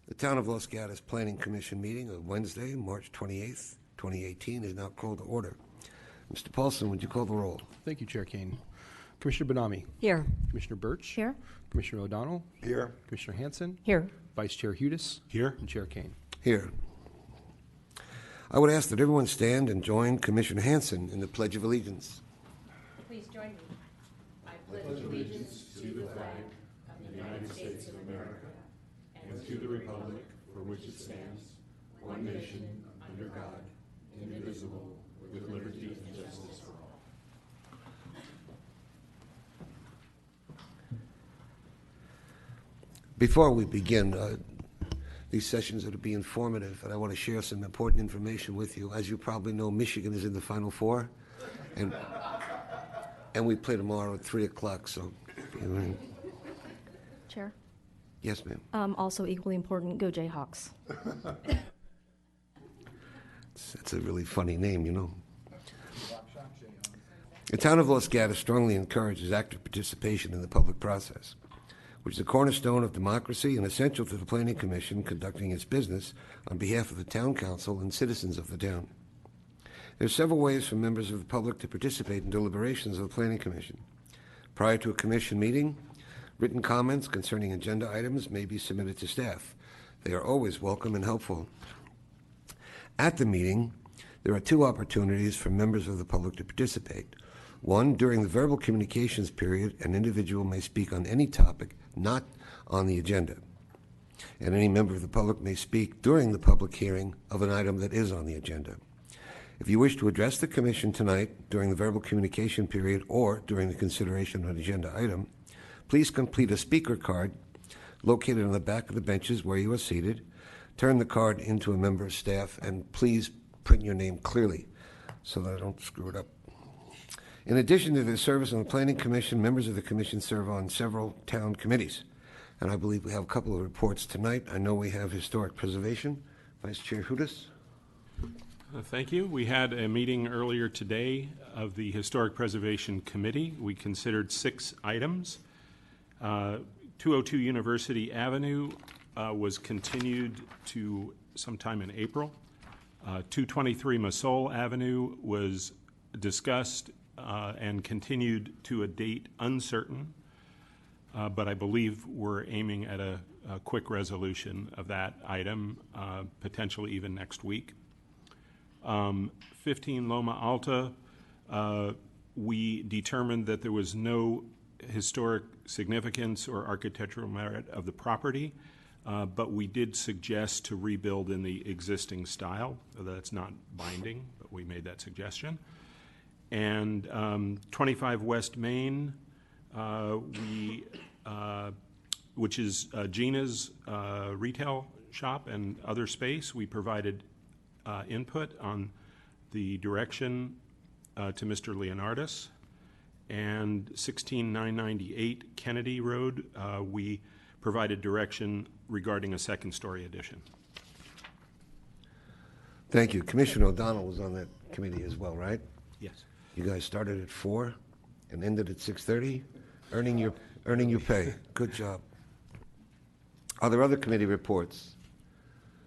The Town of Los Gatos Planning Commission meeting of Wednesday, March 28th, 2018 is now called to order. Mr. Paulson, would you call the roll? Thank you, Chair Kane. Commissioner Bonami. Here. Commissioner Birch. Here. Commissioner O'Donnell. Here. Commissioner Hanson. Here. Vice Chair Hudis. Here. And Chair Kane. Here. I would ask that everyone stand and join Commissioner Hanson in the Pledge of Allegiance. Please join me. I pledge allegiance to the flag of the United States of America and to the republic for which it stands, one nation, under God, indivisible, with liberty and justice for all. Before we begin, these sessions are to be informative, and I want to share some important information with you. As you probably know, Michigan is in the Final Four, and we play tomorrow at 3 o'clock, so... Chair? Yes, ma'am. Also equally important, go Jayhawks. That's a really funny name, you know. The Town of Los Gatos strongly encourages active participation in the public process, which is a cornerstone of democracy and essential to the Planning Commission conducting its business on behalf of the Town Council and citizens of the town. There are several ways for members of the public to participate in deliberations of the Planning Commission. Prior to a commission meeting, written comments concerning agenda items may be submitted to staff. They are always welcome and helpful. At the meeting, there are two opportunities for members of the public to participate. One, during the verbal communications period, an individual may speak on any topic not on the agenda, and any member of the public may speak during the public hearing of an item that is on the agenda. If you wish to address the Commission tonight during the verbal communication period or during the consideration of an agenda item, please complete a speaker card located on the back of the benches where you are seated. Turn the card into a member of staff, and please print your name clearly so that I don't screw it up. In addition to their service on the Planning Commission, members of the Commission serve on several town committees, and I believe we have a couple of reports tonight. I know we have Historic Preservation. Vice Chair Hudis. Thank you. We had a meeting earlier today of the Historic Preservation Committee. We considered 6 items. 202 University Avenue was continued to sometime in April. 223 Masol Avenue was discussed and continued to a date uncertain, but I believe we're aiming at a quick resolution of that item, potentially even next week. 15 Loma Alta, we determined that there was no historic significance or architectural merit of the property, but we did suggest to rebuild in the existing style. That's not binding, but we made that suggestion. And 25 West Main, which is Gina's retail shop and other space, we provided input on the direction to Mr. Leonardis. And 16998 Kennedy Road, we provided direction regarding a second-story addition. Thank you. Commissioner O'Donnell was on that committee as well, right? Yes. You guys started at 4 and ended at 6:30, earning your pay. Good job. Are there other committee reports?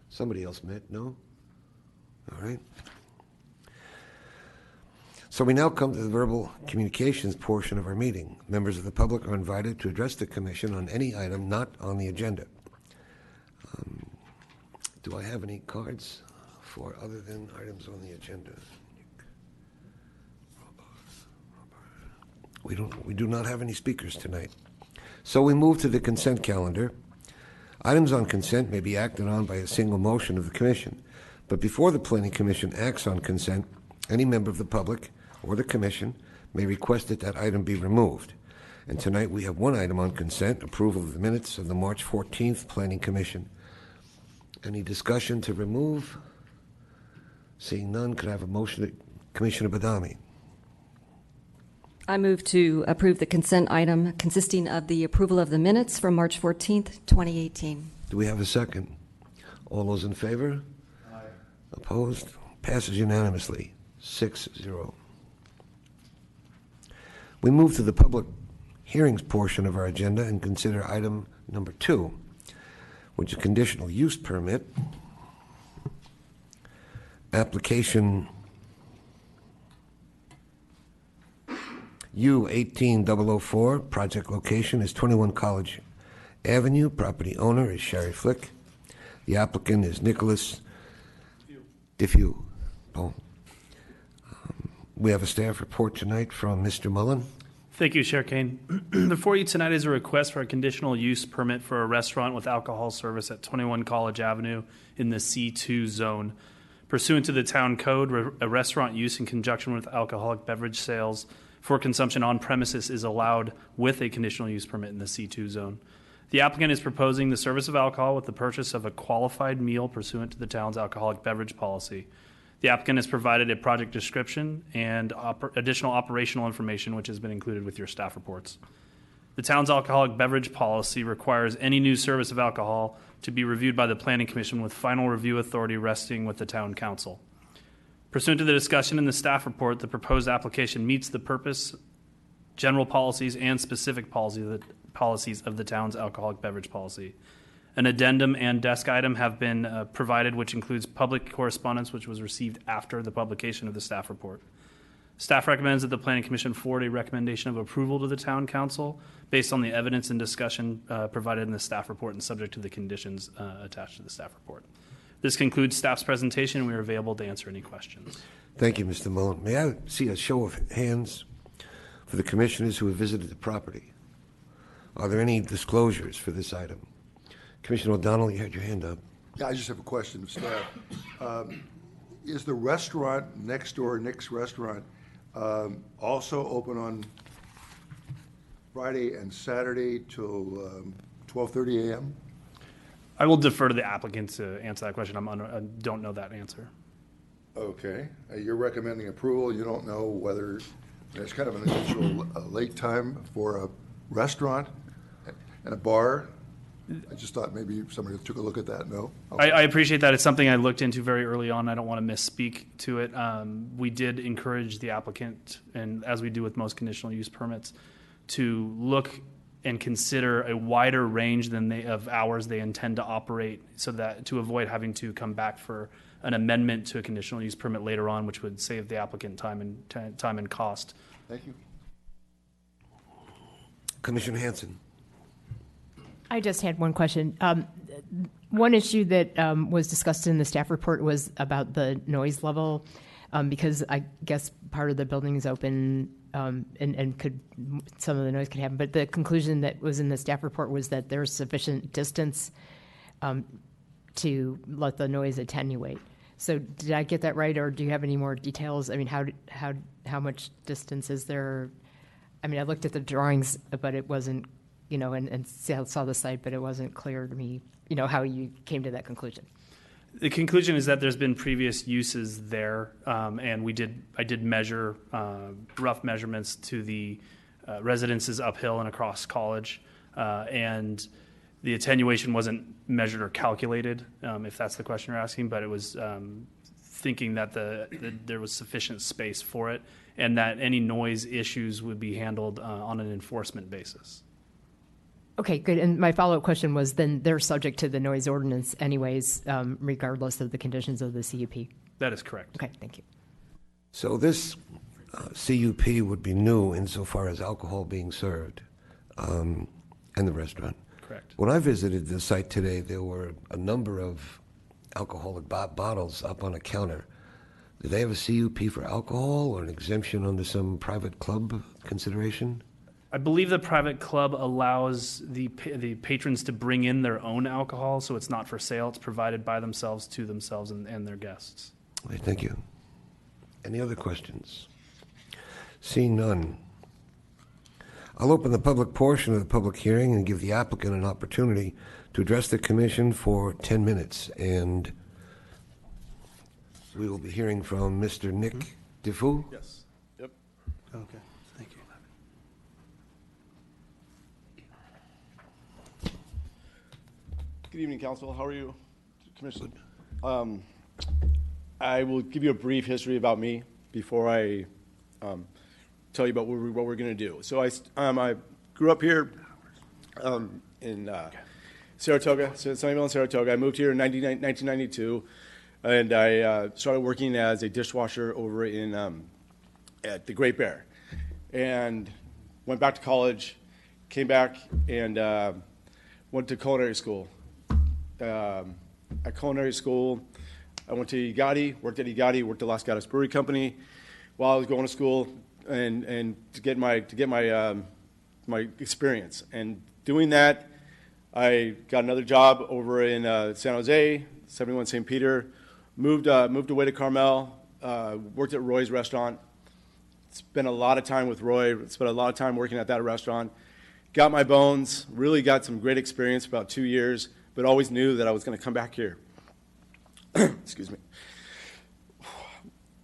Somebody else met? No? All right. So we now come to the verbal communications portion of our meeting. Members of the public are invited to address the Commission on any item not on the agenda. Do I have any cards for other than items on the agenda? We do not have any speakers tonight. So we move to the consent calendar. Items on consent may be acted on by a single motion of the Commission. But before the Planning Commission acts on consent, any member of the public or the Commission may request that that item be removed. And tonight we have one item on consent, approval of the minutes of the March 14th Planning Commission. Any discussion to remove? Seeing none, could I have a motion? Commissioner Badami. I move to approve the consent item consisting of the approval of the minutes from March 14th, 2018. Do we have a second? All those in favor? Aye. Opposed? Passes unanimously, 6-0. We move to the public hearings portion of our agenda and consider item number 2, which is a conditional use permit. Application U18004, project location is 21 College Avenue. Property owner is Sherry Flick. The applicant is Nicholas Diffew. Oh. We have a staff report tonight from Mr. Mullen. Thank you, Chair Kane. Before you tonight is a request for a conditional use permit for a restaurant with alcohol service at 21 College Avenue in the C2 zone. Pursuant to the town code, a restaurant use in conjunction with alcoholic beverage sales for consumption on premises is allowed with a conditional use permit in the C2 zone. The applicant is proposing the service of alcohol with the purchase of a qualified meal pursuant to the town's alcoholic beverage policy. The applicant has provided a project description and additional operational information, which has been included with your staff reports. The town's alcoholic beverage policy requires any new service of alcohol to be reviewed by the Planning Commission with final review authority resting with the Town Council. Pursuant to the discussion in the staff report, the proposed application meets the purpose, general policies, and specific policies of the town's alcoholic beverage policy. An addendum and desk item have been provided, which includes public correspondence, which was received after the publication of the staff report. Staff recommends that the Planning Commission forward a recommendation of approval to the Town Council based on the evidence and discussion provided in the staff report and subject to the conditions attached to the staff report. This concludes staff's presentation. We are available to answer any questions. Thank you, Mr. Mullen. May I see a show of hands for the commissioners who have visited the property? Are there any disclosures for this item? Commissioner O'Donnell, you had your hand up. Yeah, I just have a question of staff. Is the restaurant next door, Nick's Restaurant, also open on Friday and Saturday till 12:30 a.m.? I will defer to the applicant to answer that question. I don't know that answer. Okay. You're recommending approval. You don't know whether there's kind of an initial late time for a restaurant and a bar. I just thought maybe somebody took a look at that. No? Okay. I appreciate that. It's something I looked into very early on. I don't want to misspeak to it. We did encourage the applicant, and as we do with most conditional use permits, to look and consider a wider range than of hours they intend to operate, so that to avoid having to come back for an amendment to a conditional use permit later on, which would save the applicant time and cost. Thank you. Commissioner Hanson. I just had one question. One issue that was discussed in the staff report was about the noise level, because I guess part of the building is open and some of the noise could happen. But the conclusion that was in the staff report was that there's sufficient distance to let the noise attenuate. So did I get that right, or do you have any more details? I mean, how much distance is there? I mean, I looked at the drawings, but it wasn't, and saw the site, but it wasn't clear to me, how you came to that conclusion. The conclusion is that there's been previous uses there, and I did measure rough measurements to the residences uphill and across College, and the attenuation wasn't measured or calculated, if that's the question you're asking, but it was thinking that there was sufficient space for it, and that any noise issues would be handled on an enforcement basis. Okay, good. And my follow-up question was, then they're subject to the noise ordinance anyways, regardless of the conditions of the CUP? That is correct. Okay, thank you. So this CUP would be new insofar as alcohol being served in the restaurant. Correct. When I visited the site today, there were a number of alcoholic bottles up on a counter. Do they have a CUP for alcohol or an exemption under some private club consideration? I believe the private club allows the patrons to bring in their own alcohol, so it's not for sale. It's provided by themselves to themselves and their guests. Okay, thank you. Any other questions? Seeing none, I'll open the public portion of the public hearing and give the applicant an opportunity to address the commission for 10 minutes. And we will be hearing from Mr. Nick Diffew. Yes. Yep. Okay, thank you. Good evening, Council. How are you, Commissioner? I will give you a brief history about me before I tell you about what we're going to do. So I grew up here in Saratoga, Sunnyvale and Saratoga. I moved here in 1992, and I started working as a dishwasher over in at the Great Bear, and went back to college, came back, and went to culinary school. At culinary school, I went to Igati, worked at Las Gatas Brewery Company while I was going to school, and to get my my experience. And doing that, I got another job over in San Jose, 71 St. Peter. Moved away to Carmel. Worked at Roy's restaurant. Spent a lot of time with Roy. Spent a lot of time working at that restaurant. Got my bones. Really got some great experience for about 2 years, but always knew that I was going to come back here. Excuse me.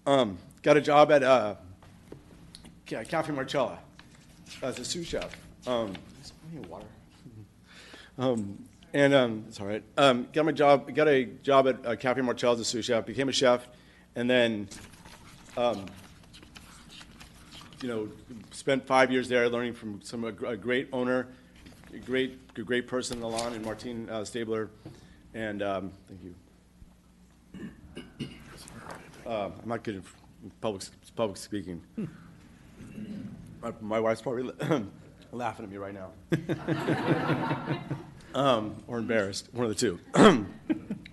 Got a job at Cafe Marcella as a sous chef. I need water. It's all right. Got a job at Cafe Marcella as a sous chef. Became a chef, and then, spent 5 years there learning from a great owner, a great person, Alon and Martine Stabler, and thank you. I'm not good in public speaking. My wife's probably laughing at me right now. Or embarrassed, one of the two.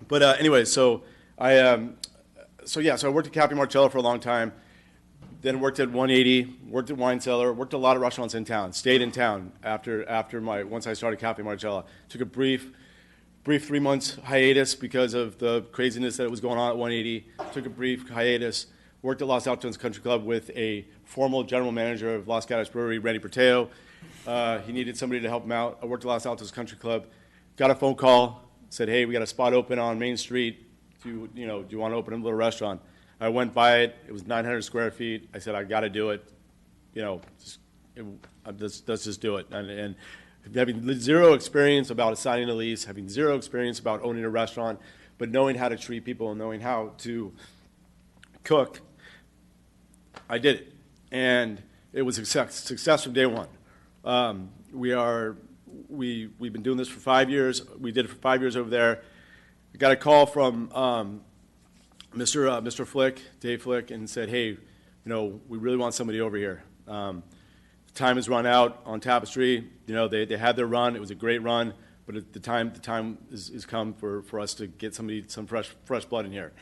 But anyway, so I worked at Cafe Marcella for a long time. Then worked at 180, worked at Wine Cellar, worked at a lot of restaurants in town. Stayed in town once I started Cafe Marcella. Took a brief 3 months hiatus because of the craziness that was going on at 180. Took a brief hiatus. Worked at Los Altos Country Club with a formal general manager of Las Gatas Brewery, Randy Berteo. He needed somebody to help him out. I worked at Los Altos Country Club. Got a phone call. Said, "Hey, we got a spot open on Main Street. Do you want to open a little restaurant?" I went by it. It was 900 square feet. I said, "I got to do it. Let's just do it." And having zero experience about signing a lease, having zero experience about owning a restaurant, but knowing how to treat people and knowing how to cook, I did it. And it was a success from day one. We've been doing this for 5 years. We did it for 5 years over there. I got a call from Mr. Flick, Dave Flick, and said, "Hey, we really want somebody over here. Time has run out on Tapestry. They had their run. It was a great run, but the time is come for us to get some fresh blood in here."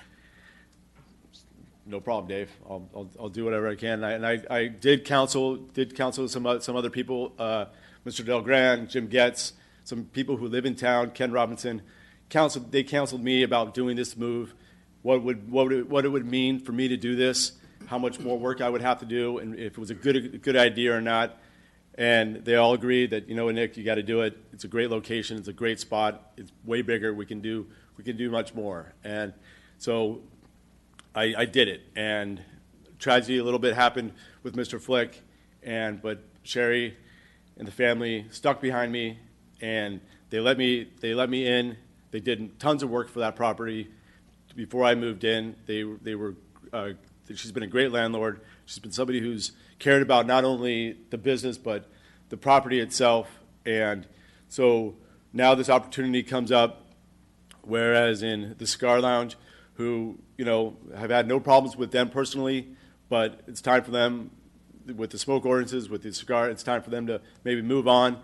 No problem, Dave. I'll do whatever I can. I did counsel some other people, Mr. Del Gran, Jim Getz, some people who live in town, Ken Robinson. They counseled me about doing this move, what it would mean for me to do this, how much more work I would have to do, and if it was a good idea or not. And they all agreed that, Nick, you got to do it. It's a great location. It's a great spot. It's way bigger. We can do much more. And so I did it. And tragedy a little bit happened with Mr. Flick, but Sherry and the family stuck behind me, and they let me in. They did tons of work for that property before I moved in. She's been a great landlord. She's been somebody who's cared about not only the business but the property itself. And so now this opportunity comes up, whereas in the Cigar Lounge, who have had no problems with them personally, but it's time for them with the smoke ordinances, with the cigar. It's time for them to maybe move on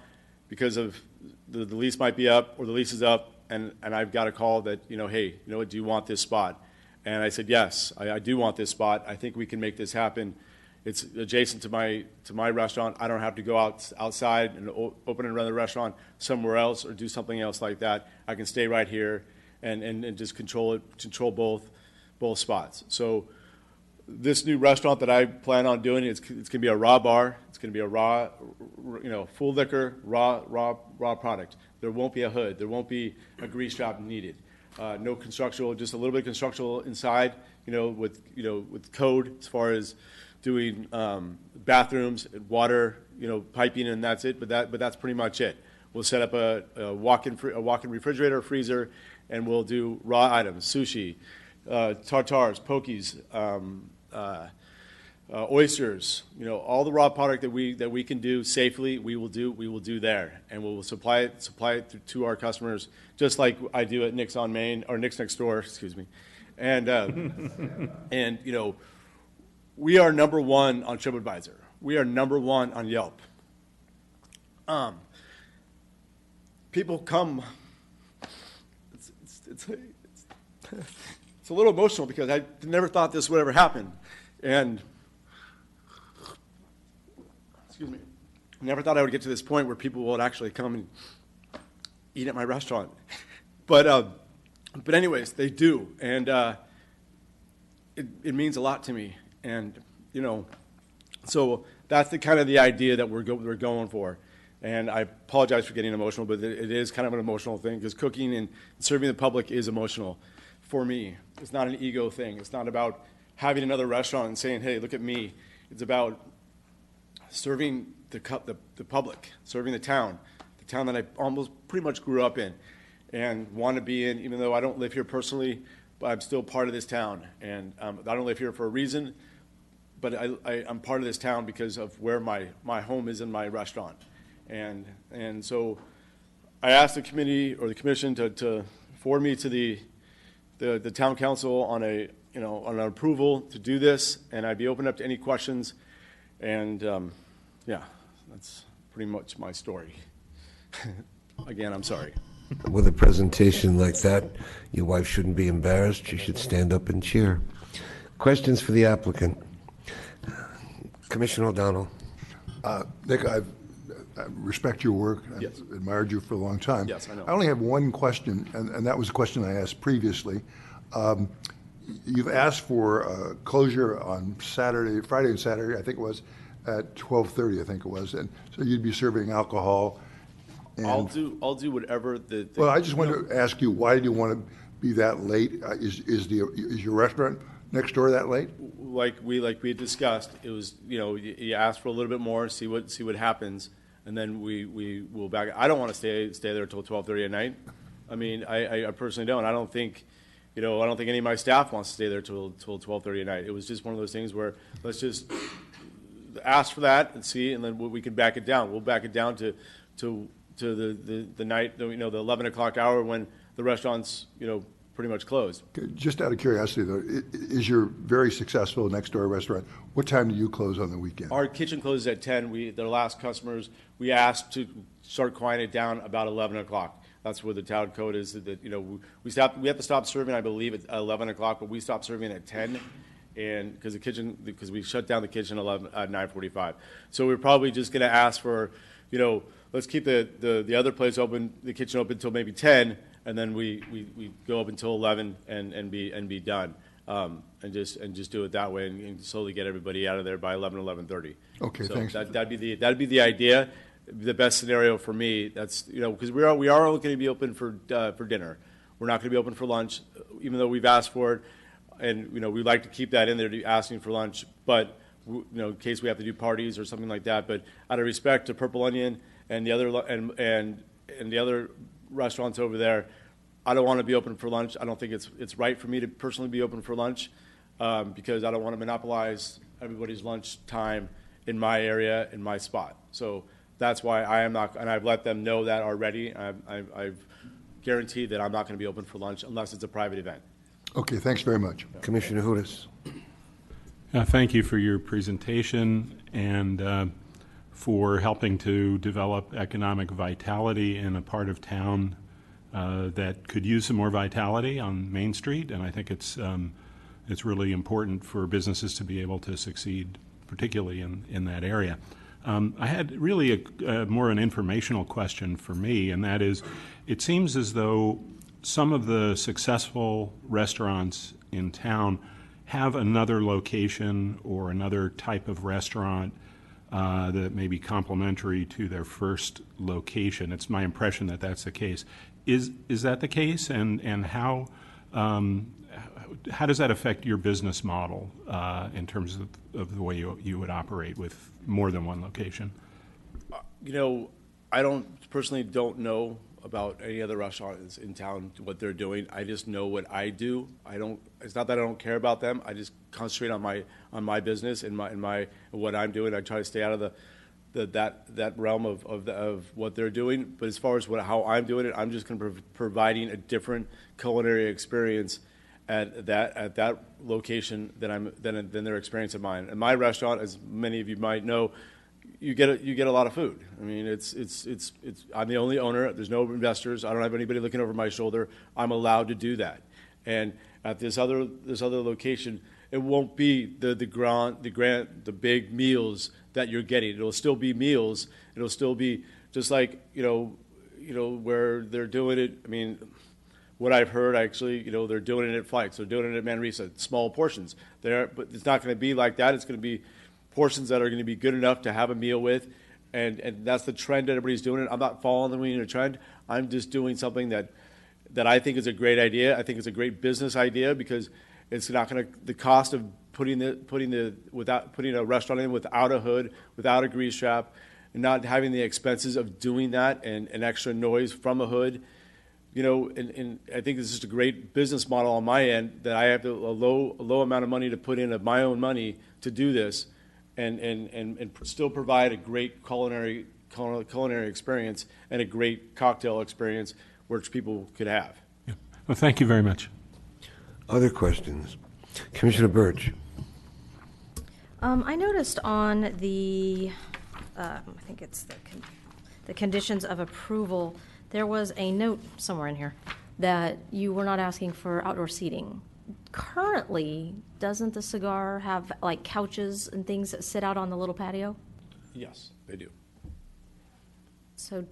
because of the lease might be up or the lease is up, and I've got a call that hey, what, do you want this spot? And I said, yes, I do want this spot. I think we can make this happen. It's adjacent to my restaurant. I don't have to go outside and open another restaurant somewhere else or do something else like that. I can stay right here and just control both spots. So this new restaurant that I plan on doing, it's going to be a raw bar. It's going to be a raw, full liquor, raw product. There won't be a hood. There won't be a grease trap needed. No constructional, just a little bit of constructional inside, with code as far as doing bathrooms, water, piping, and that's it. But that's pretty much it. We'll set up a walk-in refrigerator, freezer, and we'll do raw items: sushi, tartars, pokies, oysters, all the raw product that we can do safely, we will do there, and we will supply it to our customers, just like I do at Nick's on Main, or Nick's Next Door, excuse me, and and we are number one on TripAdvisor. We are number one on Yelp. People come. It's a little emotional because I never thought this would ever happen, and excuse me, never thought I would get to this point where people would actually come and eat at my restaurant. But anyways, they do, and it means a lot to me, and so that's the kind of the idea that we're going for. And I apologize for getting emotional, but it is kind of an emotional thing because cooking and serving the public is emotional for me. It's not an ego thing. It's not about having another restaurant and saying, "Hey, look at me." It's about serving the public, serving the town that I almost pretty much grew up in and want to be in, even though I don't live here personally, but I'm still part of this town. And I don't live here for a reason, but I'm part of this town because of where my home is in my restaurant. And so I asked the committee or the commission to forward me to the town council on on an approval to do this, and I'd be open up to any questions. And yeah, that's pretty much my story. Again, I'm sorry. With a presentation like that, your wife shouldn't be embarrassed. She should stand up and cheer. Questions for the applicant? Commissioner O'Donnell. Nick, I respect your work. Yes. I've admired you for a long time. Yes, I know. I only have one question, and that was a question I asked previously. You've asked for closure on Friday and Saturday, I think it was, at 12:30, I think it was, and so you'd be serving alcohol. And, I'll do whatever the well, I just wanted to ask you, why do you want to be that late? Is your restaurant next door that late? like we had discussed. It was you ask for a little bit more, see what happens, and then we will back. I don't want to stay there until 12:30 at night. I mean, I personally don't. I don't think any of my staff wants to stay there till 12:30 at night. It was just one of those things where let's just ask for that and see, and then we can back it down. We'll back it down to the night, the 11 o'clock hour when the restaurant's pretty much closed. Okay, just out of curiosity, though, is your very successful next door restaurant, what time do you close on the weekend? Our kitchen closes at 10. Their last customers, we asked to start quieting it down about 11 o'clock. That's where the town code is. That we have to stop serving, I believe, at 11 o'clock, but we stop serving at 10. And because we shut down the kitchen at 9:45, so we're probably just going to ask for, let's keep the other place open, the kitchen open until maybe 10, and then we go up until 11 and be done, and just do it that way and slowly get everybody out of there by 11:30. Okay, so thanks. That'd be the idea, the best scenario for me. That's because we are only going to be open for dinner. We're not going to be open for lunch, even though we've asked for it. And we like to keep that in there, asking for lunch, but in case we have to do parties or something like that. But out of respect to Purple Onion and the other and the other restaurants over there, I don't want to be open for lunch. I don't think it's right for me to personally be open for lunch because I don't want to monopolize everybody's lunch time in my area, in my spot. So that's why I am not, and I've let them know that already. I've guaranteed that I'm not going to be open for lunch unless it's a private event. Okay, thanks very much. Commissioner Hudis. Thank you for your presentation and for helping to develop economic vitality in a part of town that could use some more vitality on Main Street. And I think it's really important for businesses to be able to succeed, particularly in that area. I had really more an informational question for me, and that is, it seems as though some of the successful restaurants in town have another location or another type of restaurant that may be complementary to their first location. It's my impression that that's the case. Is that the case? And how does that affect your business model in terms of the way you would operate with more than one location? I personally don't know about any other restaurants in town, what they're doing. I just know what I do. It's not that I don't care about them. I just concentrate on my business and what I'm doing. I try to stay out of that realm of what they're doing. But as far as how I'm doing it, I'm just going to providing a different culinary experience at that location than their experience at mine. And my restaurant, as many of you might know, you get a lot of food. I mean, it's I'm the only owner. There's no investors. I don't have anybody looking over my shoulder. I'm allowed to do that. And at this other location, it won't be the big meals that you're getting. It'll still be meals. It'll still be just like where they're doing it. I mean, what I've heard, actually, they're doing it at Fikes. They're doing it at Manresa, small portions. But it's not going to be like that. It's going to be portions that are going to be good enough to have a meal with, and that's the trend that everybody's doing it. I'm not following the trend. I'm just doing something that I think is a great idea. I think it's a great business idea because it's not going to the cost of putting a restaurant in without a hood, without a grease trap, and not having the expenses of doing that and extra noise from a hood. And I think this is just a great business model on my end that I have a low amount of money to put in of my own money to do this, and still provide a great culinary experience and a great cocktail experience which people could have. Yeah. Well, thank you very much. Other questions? Commissioner Birch. I noticed on the, I think it's the conditions of approval, there was a note somewhere in here that you were not asking for outdoor seating. Currently, doesn't the Cigar have like couches and things that sit out on the little patio? Yes, they do. So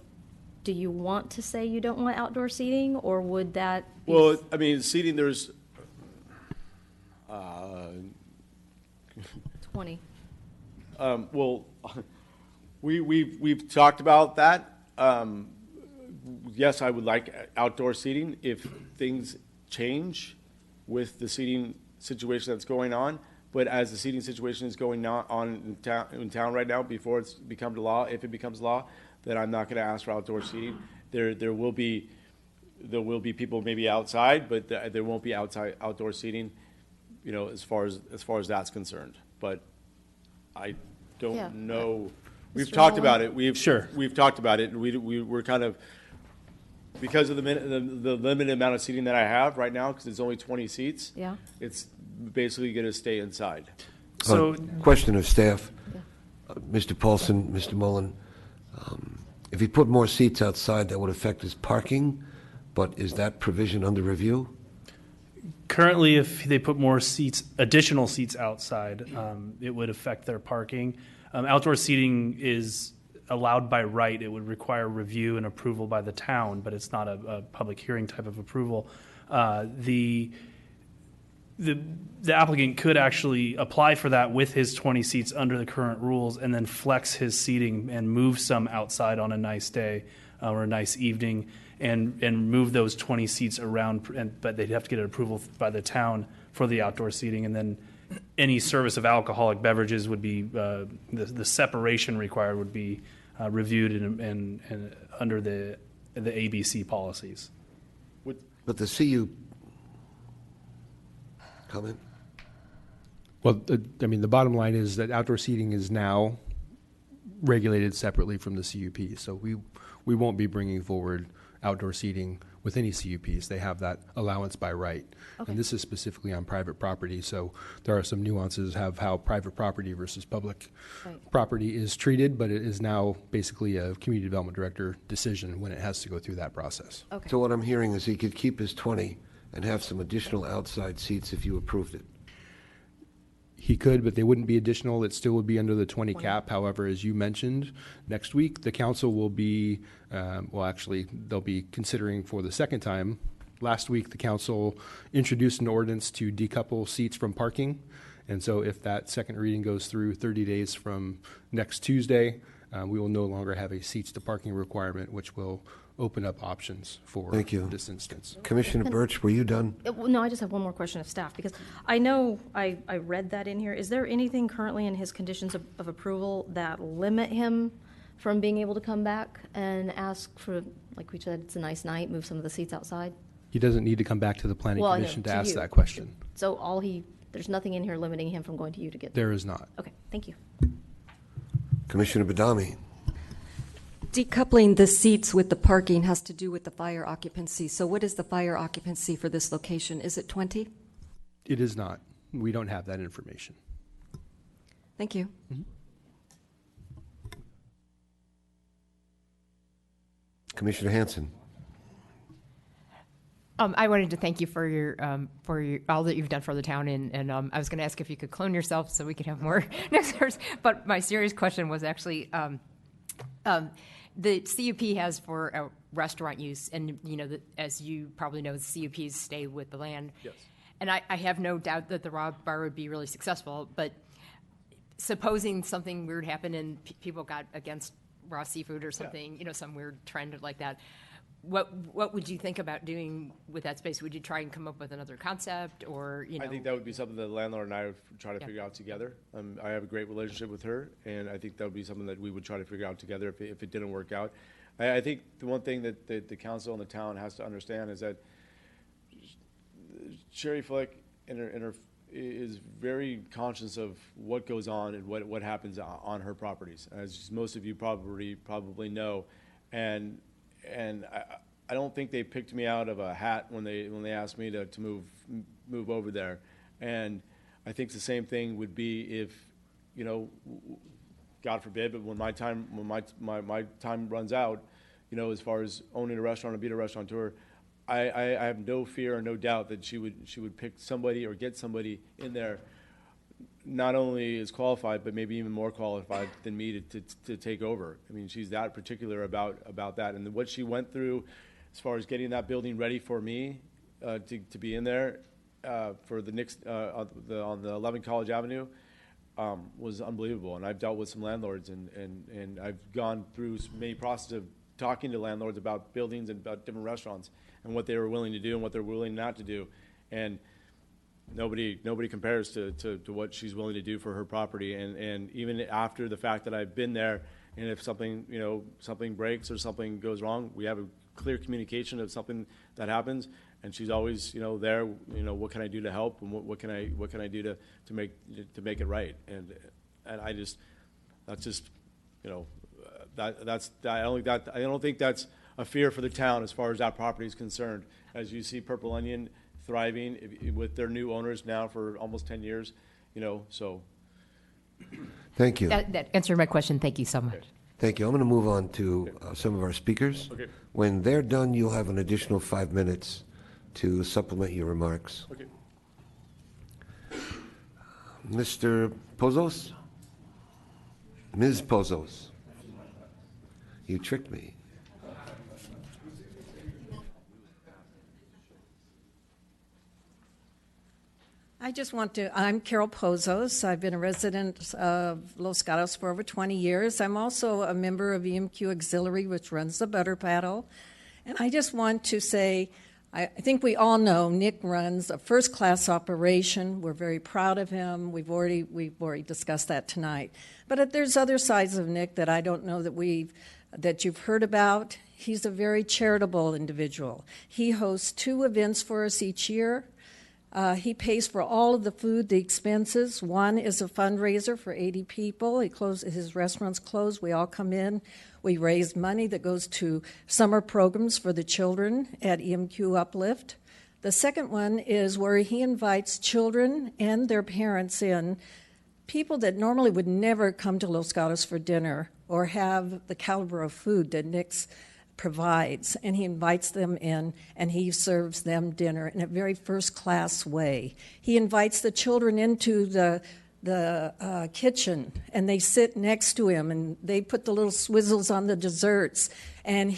do you want to say you don't want outdoor seating, or would that be... Well, I mean, seating, there's 20. Well, we've talked about that. Yes, I would like outdoor seating if things change with the seating situation that's going on. But as the seating situation is going on in town right now, before it's become law, if it becomes law, then I'm not going to ask for outdoor seating. There will be people maybe outside, but there won't be outdoor seating, as far as that's concerned. But I don't know. We've Mr. talked Nolan? about it. We've talked about it, and we're kind of, because of the limited amount of seating that I have right now, because it's only 20 seats. Yeah. It's basically going to stay inside. So Question of staff. Mr. Paulson, Mr. Mullen, if he put more seats outside, that would affect his parking, but is that provision under review? currently, if they put more seats, additional seats outside, it would affect their parking. Outdoor seating is allowed by right. It would require review and approval by the town, but it's not a public hearing type of approval. The applicant could actually apply for that with his 20 seats under the current rules and then flex his seating and move some outside on a nice day or a nice evening and move those 20 seats around, but they'd have to get an approval by the town for the outdoor seating. And then any service of alcoholic beverages would be, the separation required would be reviewed and under the ABC policies. But the CU comment? Well, I mean, the bottom line is that outdoor seating is now regulated separately from the CUP. So we won't be bringing forward outdoor seating with any CUPs. They have that allowance by right. Okay. And this is specifically on private property. So there are some nuances of how private property versus public property is treated, but it is now basically a community development director decision when it has to go through that process. Okay. So what I'm hearing is he could keep his 20 and have some additional outside seats if you approved it. He could, but they wouldn't be additional. It still would be under the 20 cap. However, as you mentioned, next week, the council will be, they'll be considering for the second time. Last week, the council introduced an ordinance to decouple seats from parking. And so if that second reading goes through 30 days from next Tuesday, we will no longer have a seats to parking requirement, which will open up options for Thank you. this instance. Commissioner Birch, were you done? No, I just have one more question of staff, because I know I read that in here. Is there anything currently in his conditions of approval that limit him from being able to come back and ask for like we said, it's a nice night, move some of the seats outside? He doesn't need to come back to the planning Well, I know, commission to to ask you. that question. So there's nothing in here limiting him from going to you to get There is not. Okay, thank you. Commissioner Badami. Decoupling the seats with the parking has to do with the fire occupancy. So what is the fire occupancy for this location? Is it 20? It is not. We don't have that information. Thank you. Commissioner Hanson. I wanted to thank you for your all that you've done for the town, and I was going to ask if you could clone yourself so we could have more next year's. But my serious question was actually, the CUP has for restaurant use, and as you probably know, the CUPs stay with the land. Yes. And I have no doubt that the raw bar would be really successful, but supposing something weird happened and people got against raw seafood or something, some weird trend like that. What would you think about doing with that space? Would you try and come up with another concept, or I think that would be something that the landlord and I would try to figure out together. I have a great relationship with her, and I think that would be something that we would try to figure out together if it didn't work out. I think the one thing that the council and the town has to understand is that Sherry Flick is very conscious of what goes on and what happens on her properties, as most of you probably know, and I don't think they picked me out of a hat when they asked me to move over there, and I think the same thing would be if, God forbid, but when my time runs out, as far as owning a restaurant or being a restaurateur, I have no fear or no doubt that she would pick somebody or get somebody in there not only is qualified, but maybe even more qualified than me to take over. I mean, she's that particular about that. And what she went through as far as getting that building ready for me to be in there for the next, on the 11 College Avenue was unbelievable. And I've dealt with some landlords, and I've gone through many processes of talking to landlords about buildings and about different restaurants and what they were willing to do and what they're willing not to do. And nobody compares to what she's willing to do for her property, and even after the fact that I've been there, and if something breaks or something goes wrong, we have a clear communication of something that happens, and she's always there. What can I do to help, and what can I do to make it right? And I don't think that's a fear for the town as far as that property is concerned. As you see Purple Onion thriving with their new owners now for almost 10 years, so. Thank you. That answered my question. Thank you so much. Thank you. I'm going to move on to some of our speakers. Okay. When they're done, you'll have an additional 5 minutes to supplement your remarks. Okay. Mr. Pozos? Ms. Pozos? You tricked me. I'm Carol Pozos. I've been a resident of Los Gatos for over 20 years. I'm also a member of EMQ Auxiliary, which runs the Butter Paddle. And I just want to say, I think we all know Nick runs a first-class operation. We're very proud of him. We've already discussed that tonight. But there's other sides of Nick that I don't know that you've heard about. He's a very charitable individual. He hosts 2 events for us each year. He pays for all of the food, the expenses. One is a fundraiser for 80 people. His restaurant's closed. We all come in. We raise money that goes to summer programs for the children at EMQ Uplift. The second one is where he invites children and their parents in, people that normally would never come to Los Gatos for dinner or have the caliber of food that Nick's provides, and he invites them in, and he serves them dinner in a very first-class way. He invites the children into the kitchen, and they sit next to him, and they put the little swizzles on the desserts, and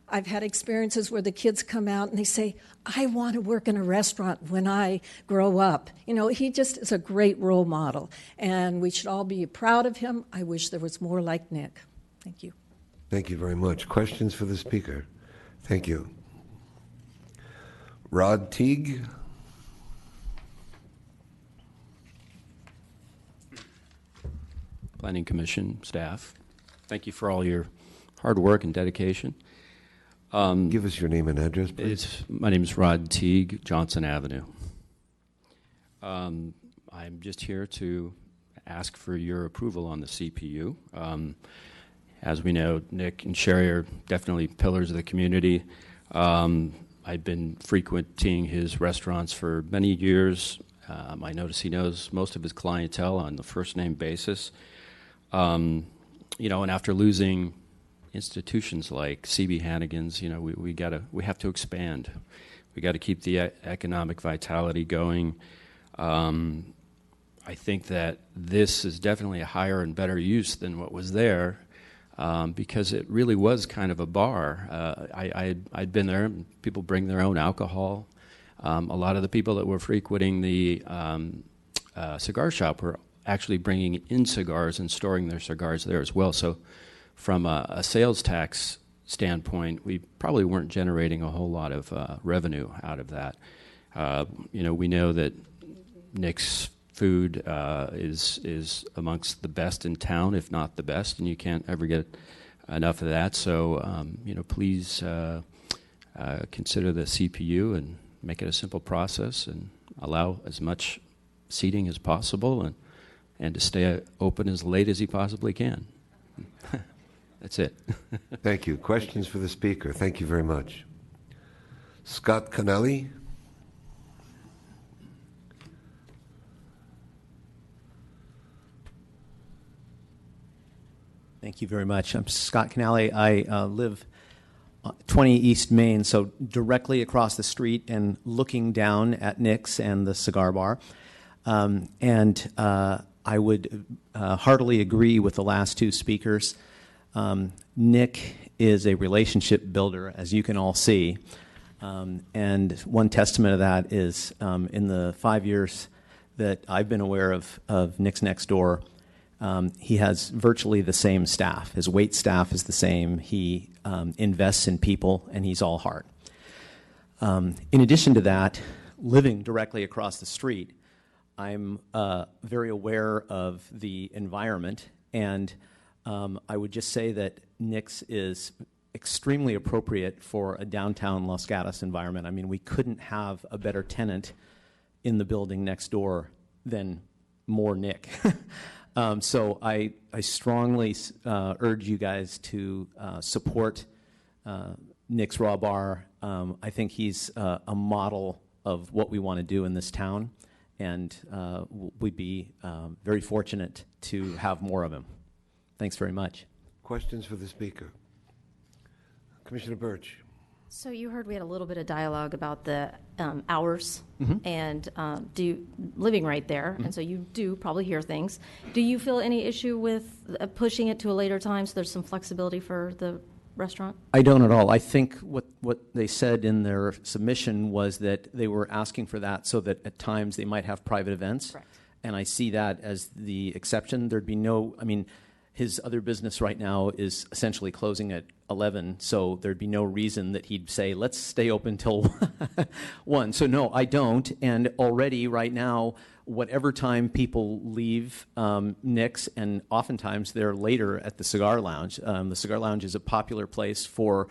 I've had experiences where the kids come out and they say, I want to work in a restaurant when I grow up. He just is a great role model, and we should all be proud of him. I wish there was more like Nick. Thank you. Thank you very much. Questions for the speaker? Thank you. Rod Teague. Planning Commission staff, thank you for all your hard work and dedication. Give us your name and address, please. My name is Rod Teague, Johnson Avenue. I'm just here to ask for your approval on the CPU. As we know, Nick and Sherry are definitely pillars of the community. I've been frequenting his restaurants for many years. I notice he knows most of his clientele on the first-name basis. And after losing institutions like CB Hannigan's, we have to expand. We got to keep the economic vitality going. I think that this is definitely a higher and better use than what was there, because it really was kind of a bar. I'd been there. People bring their own alcohol. A lot of the people that were frequenting the cigar shop were actually bringing in cigars and storing their cigars there as well. So from a sales tax standpoint, we probably weren't generating a whole lot of revenue out of that. We know that Nick's food is amongst the best in town, if not the best, and you can't ever get enough of that. So, please consider the CPU and make it a simple process and allow as much seating as possible and to stay open as late as he possibly can. That's it. Thank you. Questions for the speaker? Thank you very much. Scott Connelly. Thank you very much. I'm Scott Canale. I live 20 East Main, so directly across the street and looking down at Nick's and the cigar bar. I would heartily agree with the last two speakers. Nick is a relationship builder, as you can all see. And one testament of that is in the 5 years that I've been aware of Nick's Next Door, he has virtually the same staff. His wait staff is the same. He invests in people, and he's all heart. In addition to that, living directly across the street, I'm very aware of the environment, and I would just say that Nick's is extremely appropriate for a downtown Los Gatos environment. I mean, we couldn't have a better tenant in the building next door than more Nick. So I strongly urge you guys to support Nick's Raw Bar. I think he's a model of what we want to do in this town, and we'd be very fortunate to have more of him. Thanks very much. Questions for the speaker? Commissioner Birch. So you heard we had a little bit of dialogue about the hours and living right there, and so you do probably hear things. Do you feel any issue with pushing it to a later time so there's some flexibility for the restaurant? I don't at all. I think what they said in their submission was that they were asking for that so that at times they might have private events. Correct. And I see that as the exception. There'd be no, his other business right now is essentially closing at 11, so there'd be no reason that he'd say, let's stay open till 1. So no, I don't. And already right now, whatever time people leave Nick's, and oftentimes they're later at the Cigar Lounge. The Cigar Lounge is a popular place for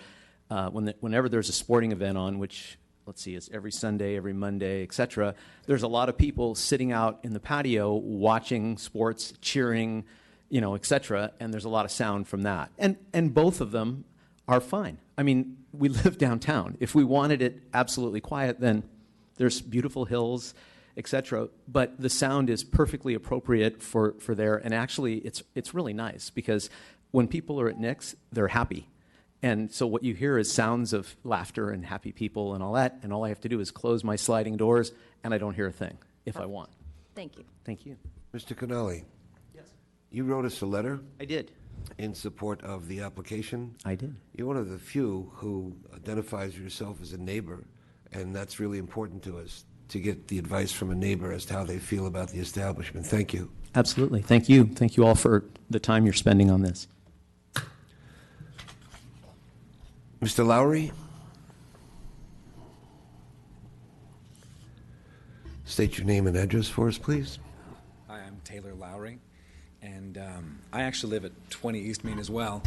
whenever there's a sporting event on, which, let's see, it's every Sunday, every Monday, etc. There's a lot of people sitting out in the patio watching sports, cheering, etc. And there's a lot of sound from that. And both of them are fine. We live downtown. If we wanted it absolutely quiet, then there's beautiful hills, etc. But the sound is perfectly appropriate for there. And actually, it's really nice because when people are at Nick's, they're happy. And so what you hear is sounds of laughter and happy people and all that. And all I have to do is close my sliding doors, and I don't hear a thing if I want. Thank you. Thank you. Mr. Connelly. You wrote us a letter. I did. In support of the application. I did. You're one of the few who identifies yourself as a neighbor, and that's really important to us, to get the advice from a neighbor as to how they feel about the establishment. Thank you. Absolutely. Thank you. Thank you all for the time you're spending on this. Mr. Lowry? State your name and address for us, please. Hi, I'm Taylor Lowry. And I actually live at 20 East Main as well.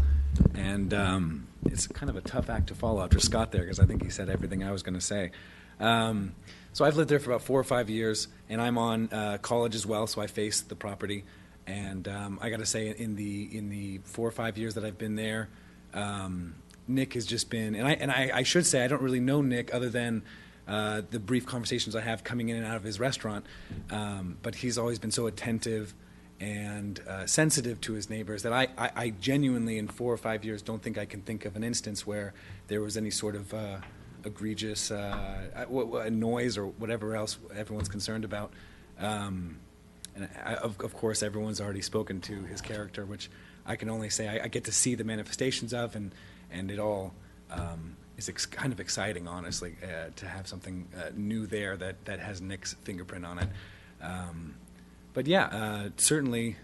and it's kind of a tough act to follow after Scott there, because I think he said everything I was going to say. So I've lived there for about 4 or 5 years, and I'm on college as well, so I face the property. And I got to say, in the 4 or 5 years that I've been there, Nick has just been, and I should say I don't really know Nick other than the brief conversations I have coming in and out of his restaurant, but he's always been so attentive and sensitive to his neighbors that I genuinely, in 4 or 5 years, don't think I can think of an instance where there was any sort of egregious noise or whatever else everyone's concerned about. And of course, everyone's already spoken to his character, which I can only say I get to see the manifestations of, and it all is kind of exciting, honestly, to have something new there that has Nick's fingerprint on it. But yeah, certainly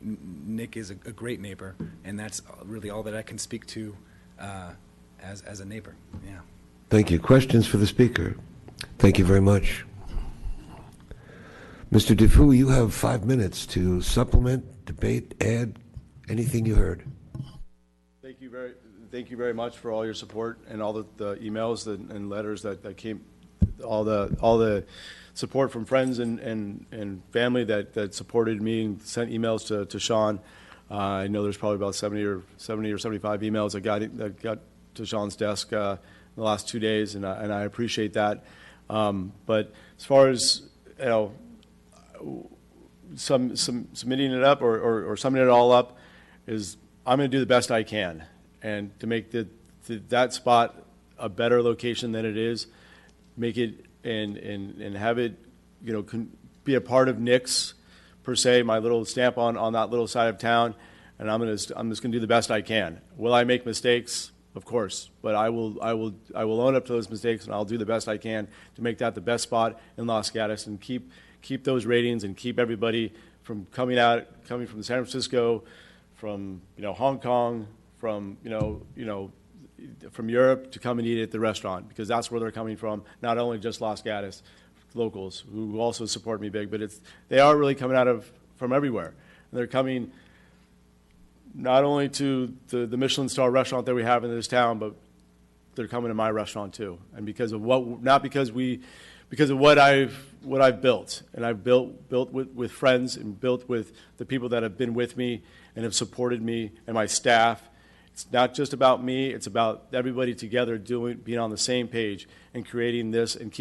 Nick is a great neighbor, and that's really all that I can speak to as a neighbor. Yeah. Thank you. Questions for the speaker? Thank you very much. Mr. Defoe, you have 5 minutes to supplement, debate, add anything you heard. Thank you very much for all your support and all the emails and letters that came, all the support from friends and family that supported me and sent emails to Sean. I know there's probably about 70 or 75 emails that got to Sean's desk in the last 2 days, and I appreciate that. But as far as submitting it up or summing it all up, is I'm going to do the best I can, and to make that spot a better location than it is, make it and have it, be a part of Nick's, per se, my little stamp on that little side of town, and I'm just going to do the best I can. Will I make mistakes? Of course, but I will own up to those mistakes, and I'll do the best I can to make that the best spot in Los Gatos and keep those ratings and keep everybody from coming from San Francisco, from Hong Kong, from from Europe to come and eat at the restaurant, because that's where they're coming from. Not only just Los Gatos locals who also support me big, but they are really coming from everywhere, and they're coming not only to the Michelin star restaurant that we have in this town, but they're coming to my restaurant too. And because of what I've built, and I've built with friends and built with the people that have been with me and have supported me and my staff. It's not just about me, it's about everybody together being on the same page and creating this and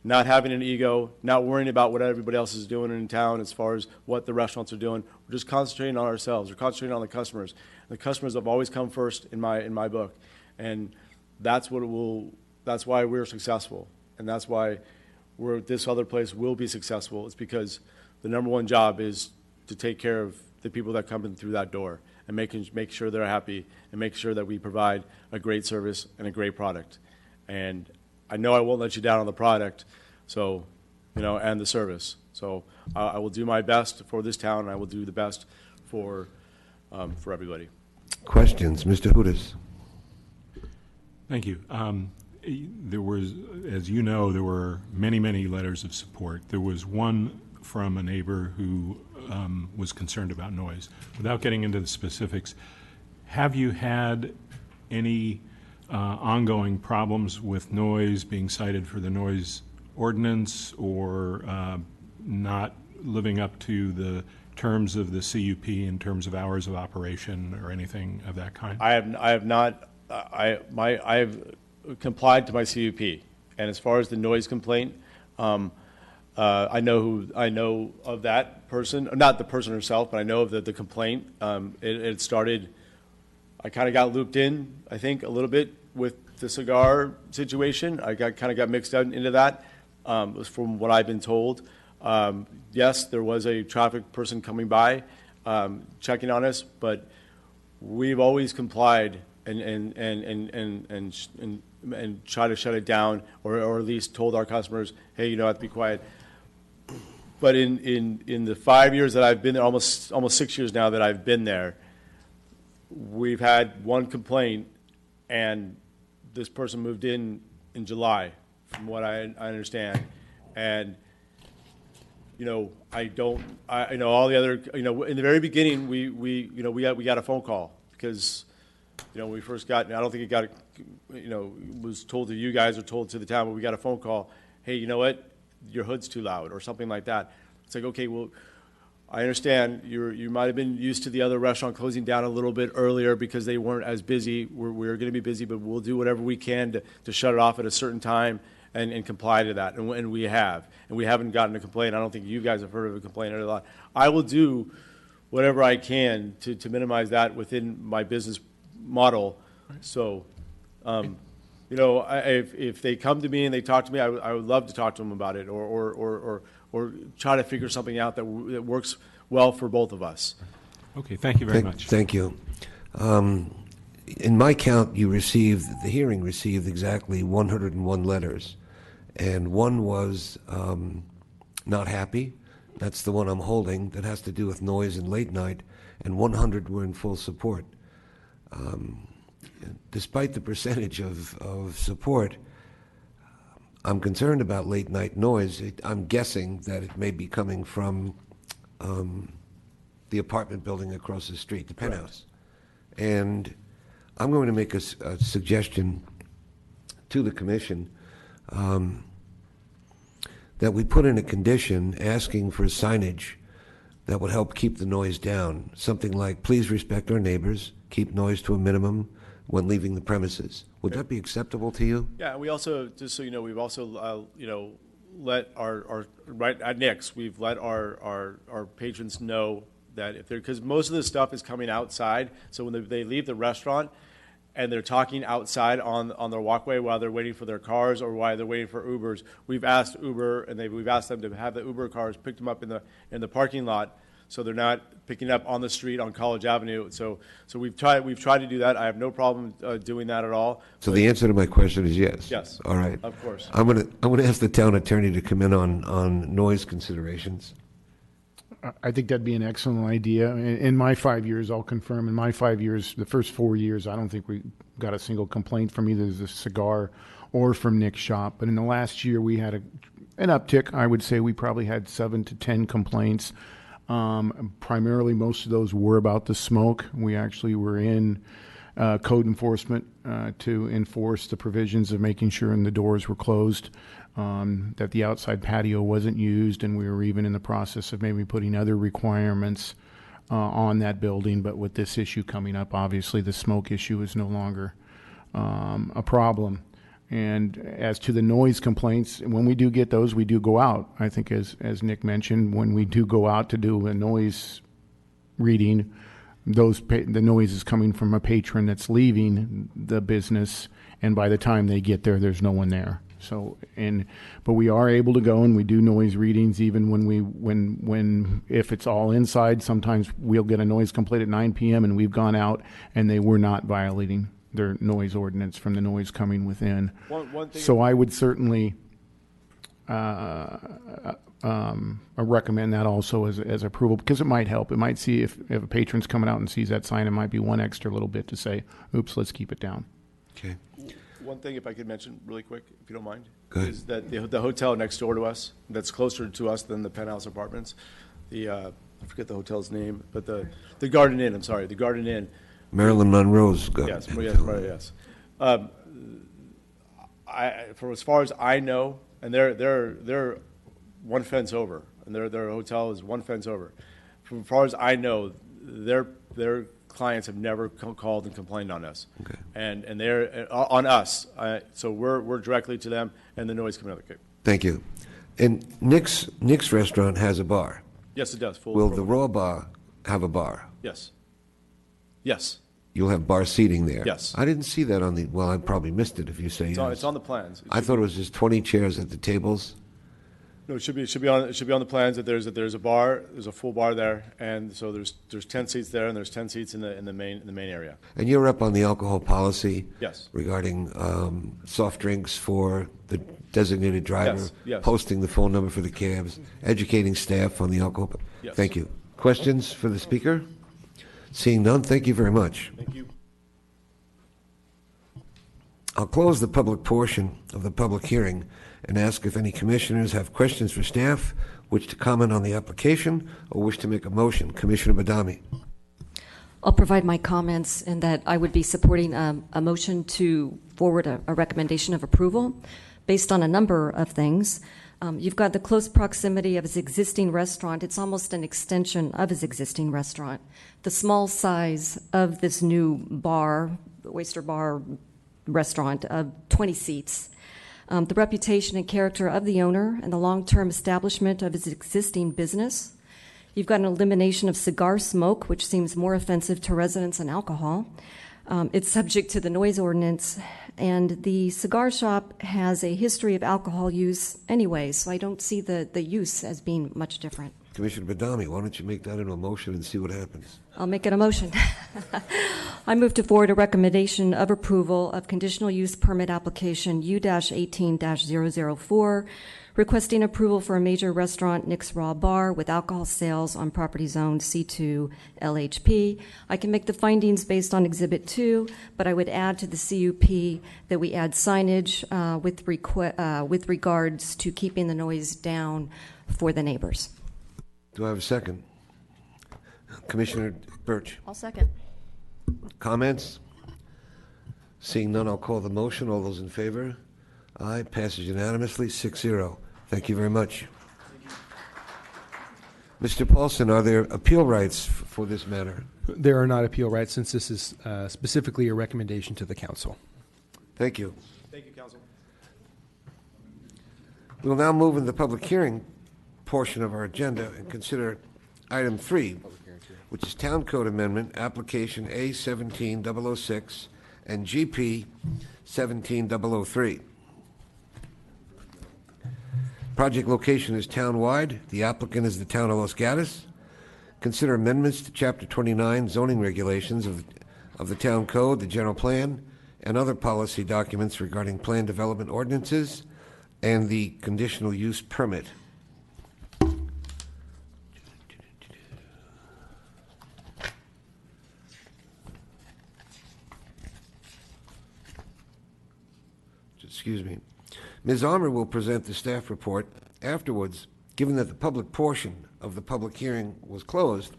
not having an ego, not worrying about what everybody else is doing in town as far as what the restaurants are doing. We're just concentrating on ourselves. We're concentrating on the customers. The customers have always come first in my book, and that's why we're successful, and that's why this other place will be successful. It's because the number one job is to take care of the people that come in through that door and make sure they're happy and make sure that we provide a great service and a great product. And I know I won't let you down on the product, so, and the service. So I will do my best for this town, and I will do the best for everybody. Questions, Mr. Hudas? Thank you. There was, as you know, there were many, many letters of support. There was one from a neighbor who was concerned about noise. Without getting into the specifics, have you had any ongoing problems with noise, being cited for the noise ordinance, or not living up to the terms of the CUP in terms of hours of operation or anything of that kind? I have not. I have complied to my CUP, and as far as the noise complaint, I know of that person, not the person herself, but I know of the complaint. It started. I kind of got looped in, I think, a little bit with the cigar situation. I kind of got mixed into that, from what I've been told. Yes, there was a traffic person coming by, checking on us, but we've always complied and try to shut it down, or at least told our customers, hey, you have to be quiet. But in the 5 years that I've been there, almost 6 years now that I've been there, we've had one complaint, and this person moved in July, from what I understand. And all the other, in the very beginning, we got a phone call because, when we first got, I don't think it got, was told to you guys or told to the town, but we got a phone call, hey, you know what, your hood's too loud or something like that. It's like, okay, well, I understand you might have been used to the other restaurant closing down a little bit earlier because they weren't as busy. We're going to be busy, but we'll do whatever we can to shut it off at a certain time and comply to that. And we have. And we haven't gotten a complaint. I don't think you guys have heard of a complaint or a lot. I will do whatever I can to minimize that within my business model. So, if they come to me and they talk to me, I would love to talk to them about it or try to figure something out that works well for both of us. Okay, thank you very much. Thank you. In my count, the hearing received exactly 101 letters, and one was not happy. That's the one I'm holding that has to do with noise and late night, and 100 were in full support. Despite the percentage of support, I'm concerned about late night noise. I'm guessing that it may be coming from the apartment building across the street, the penthouse. And I'm going to make a suggestion to the commission that we put in a condition asking for signage that would help keep the noise down. Something like, please respect our neighbors, keep noise to a minimum when leaving the premises. Would that be acceptable to you? Yeah, we also, just so you know, we've also, let our right at Nick's, we've let our patrons know that if they're, because most of the stuff is coming outside, so when they leave the restaurant and they're talking outside on their walkway while they're waiting for their cars or while they're waiting for Ubers, we've asked Uber and we've asked them to have the Uber cars pick them up in the parking lot, so they're not picking up on the street on College Avenue. So we've tried to do that. I have no problem doing that at all. So the answer to my question is yes. Yes. All right. Of course. I'm gonna ask the town attorney to come in on noise considerations. I think that'd be an excellent idea. In my 5 years, I'll confirm, in my 5 years, the first 4 years, I don't think we got a single complaint from either the cigar or from Nick's shop. But in the last year, we had an uptick. I would say we probably had 7 to 10 complaints. Primarily, most of those were about the smoke. We actually were in code enforcement to enforce the provisions of making sure the doors were closed, that the outside patio wasn't used, and we were even in the process of maybe putting other requirements on that building. But with this issue coming up, obviously the smoke issue is no longer a problem. And as to the noise complaints, when we do get those, we do go out. I think as Nick mentioned, when we do go out to do a noise reading, the noise is coming from a patron that's leaving the business, and by the time they get there, there's no one there. So, but we are able to go and we do noise readings even when if it's all inside. Sometimes we'll get a noise complaint at 9 p.m. and we've gone out and they were not violating their noise ordinance from the noise coming within. One thing. So I would certainly recommend that also as approval, because it might help. It might see if a patron's coming out and sees that sign, it might be one extra little bit to say, oops, let's keep it down. Okay. One thing, if I could mention really quick, if you don't mind, Go ahead. is that the hotel next door to us, that's closer to us than the penthouse apartments, I forget the hotel's name, but the Garden Inn, the Garden Inn. Marilyn Monroe's got Yes, it. yes. For as far as I know, and they're one fence over, and their hotel is one fence over. From as far as I know, their clients have never called and complained on us, Okay. and they're on us. So we're directly to them, and the noise coming out of the cave. Thank you. And Nick's restaurant has a bar. Yes, it does. Will the Raw Bar have a bar? Yes. Yes. You'll have bar seating there? Yes. I didn't see that on the, well, I probably missed it if you say yes. It's on the plans. I thought it was just 20 chairs at the tables. No, it should be on the plans that there's a bar, there's a full bar there, and so there's 10 seats there, and there's 10 seats in the main area. And you're up on the alcohol policy? Yes. Regarding soft drinks for the designated driver? Yes, yes. Posting the phone number for the cabs, educating staff on the alcohol? Yes. Thank you. Questions for the speaker? Seeing none, thank you very much. Thank you. I'll close the public portion of the public hearing and ask if any commissioners have questions for staff wish to comment on the application or wish to make a motion? Commissioner Badami. I'll provide my comments in that I would be supporting a motion to forward a recommendation of approval based on a number of things. You've got the close proximity of his existing restaurant. It's almost an extension of his existing restaurant. The small size of this new bar, Oyster Bar restaurant, of 20 seats. The reputation and character of the owner and the long-term establishment of his existing business. You've got an elimination of cigar smoke, which seems more offensive to residents than alcohol. It's subject to the noise ordinance, and the cigar shop has a history of alcohol use anyway, so I don't see the use as being much different. Commissioner Badami, why don't you make that into a motion and see what happens? I'll make it a motion. I move to forward a recommendation of approval of conditional use permit application U-18-004, requesting approval for a major restaurant, Nick's Raw Bar, with alcohol sales on property zoned C2 LHP. I can make the findings based on Exhibit 2, but I would add to the CUP that we add signage with regards to keeping the noise down for the neighbors. Do I have a second? Commissioner Birch. I'll second. Comments? Seeing none, I'll call the motion. All those in favor? Aye. Passes unanimously, 6-0. Thank you very much. Mr. Paulson, are there appeal rights for this matter? There are not appeal rights since this is specifically a recommendation to the council. Thank you. Thank you, Council. We will now move into the public hearing portion of our agenda and consider item 3, which is Town Code Amendment, Application A17006 and GP 17003. Project location is town-wide. The applicant is the town of Los Gatos. Consider amendments to Chapter 29 zoning regulations of the Town Code, the general plan, and other policy documents regarding plan development ordinances and the conditional use permit. Excuse me. Ms. Armour will present the staff report. Afterwards, given that the public portion of the public hearing was closed,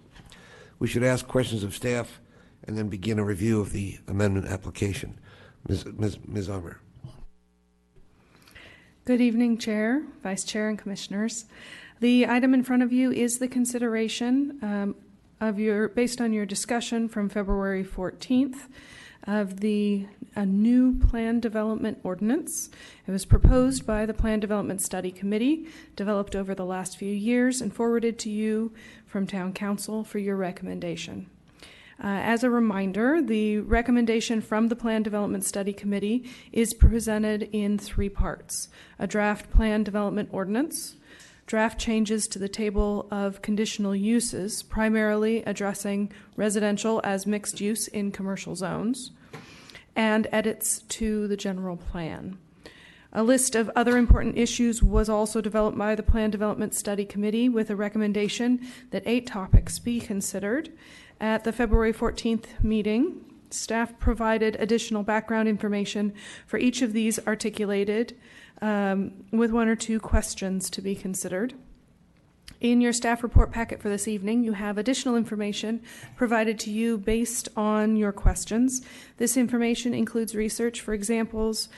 we should ask questions of staff and then begin a review of the amendment application. Ms. Armour. Good evening, Chair, Vice Chair, and Commissioners. The item in front of you is the consideration based on your discussion from February 14th, of a new plan development ordinance. It was proposed by the Plan Development Study Committee, developed over the last few years, and forwarded to you from Town Council for your recommendation. As a reminder, the recommendation from the Plan Development Study Committee is presented in 3 parts: a draft plan development ordinance, draft changes to the table of conditional uses, primarily addressing residential as mixed use in commercial zones, and edits to the general plan. A list of other important issues was also developed by the Plan Development Study Committee with a recommendation that 8 topics be considered. At the February 14th meeting, staff provided additional background information for each of these articulated with 1 or 2 questions to be considered. In your staff report packet for this evening, you have additional information provided to you based on your questions. This information includes research for examples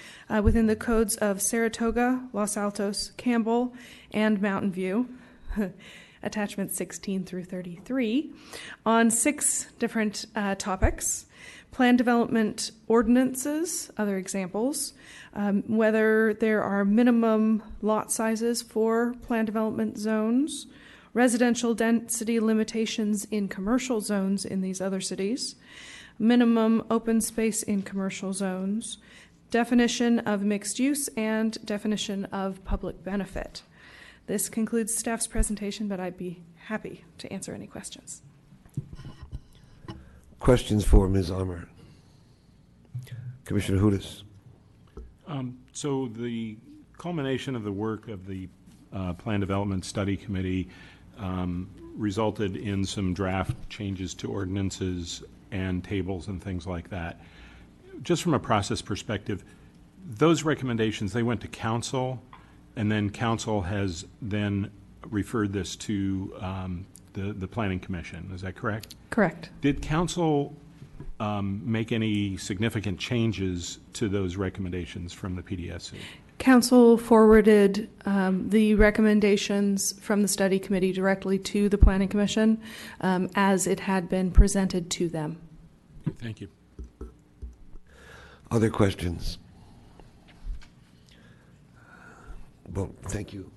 within the codes of Saratoga, Los Altos, Campbell, and Mountain View, attachments 16 through 33, on 6 different topics: plan development ordinances, other examples, whether there are minimum lot sizes for plan development zones, residential density limitations in commercial zones in these other cities, minimum open space in commercial zones, definition of mixed use, and definition of public benefit. This concludes staff's presentation, but I'd be happy to answer any questions. Questions for Ms. Armour? Commissioner Hudas. So the culmination of the work of the Plan Development Study Committee resulted in some draft changes to ordinances and tables and things like that. Just from a process perspective, those recommendations, they went to council, and then council has then referred this to the Planning Commission. Is that correct? Correct. Did council make any significant changes to those recommendations from the PDSC? Council forwarded the recommendations from the study committee directly to the Planning Commission as it had been presented to them. Thank you. Other questions? Well, thank you,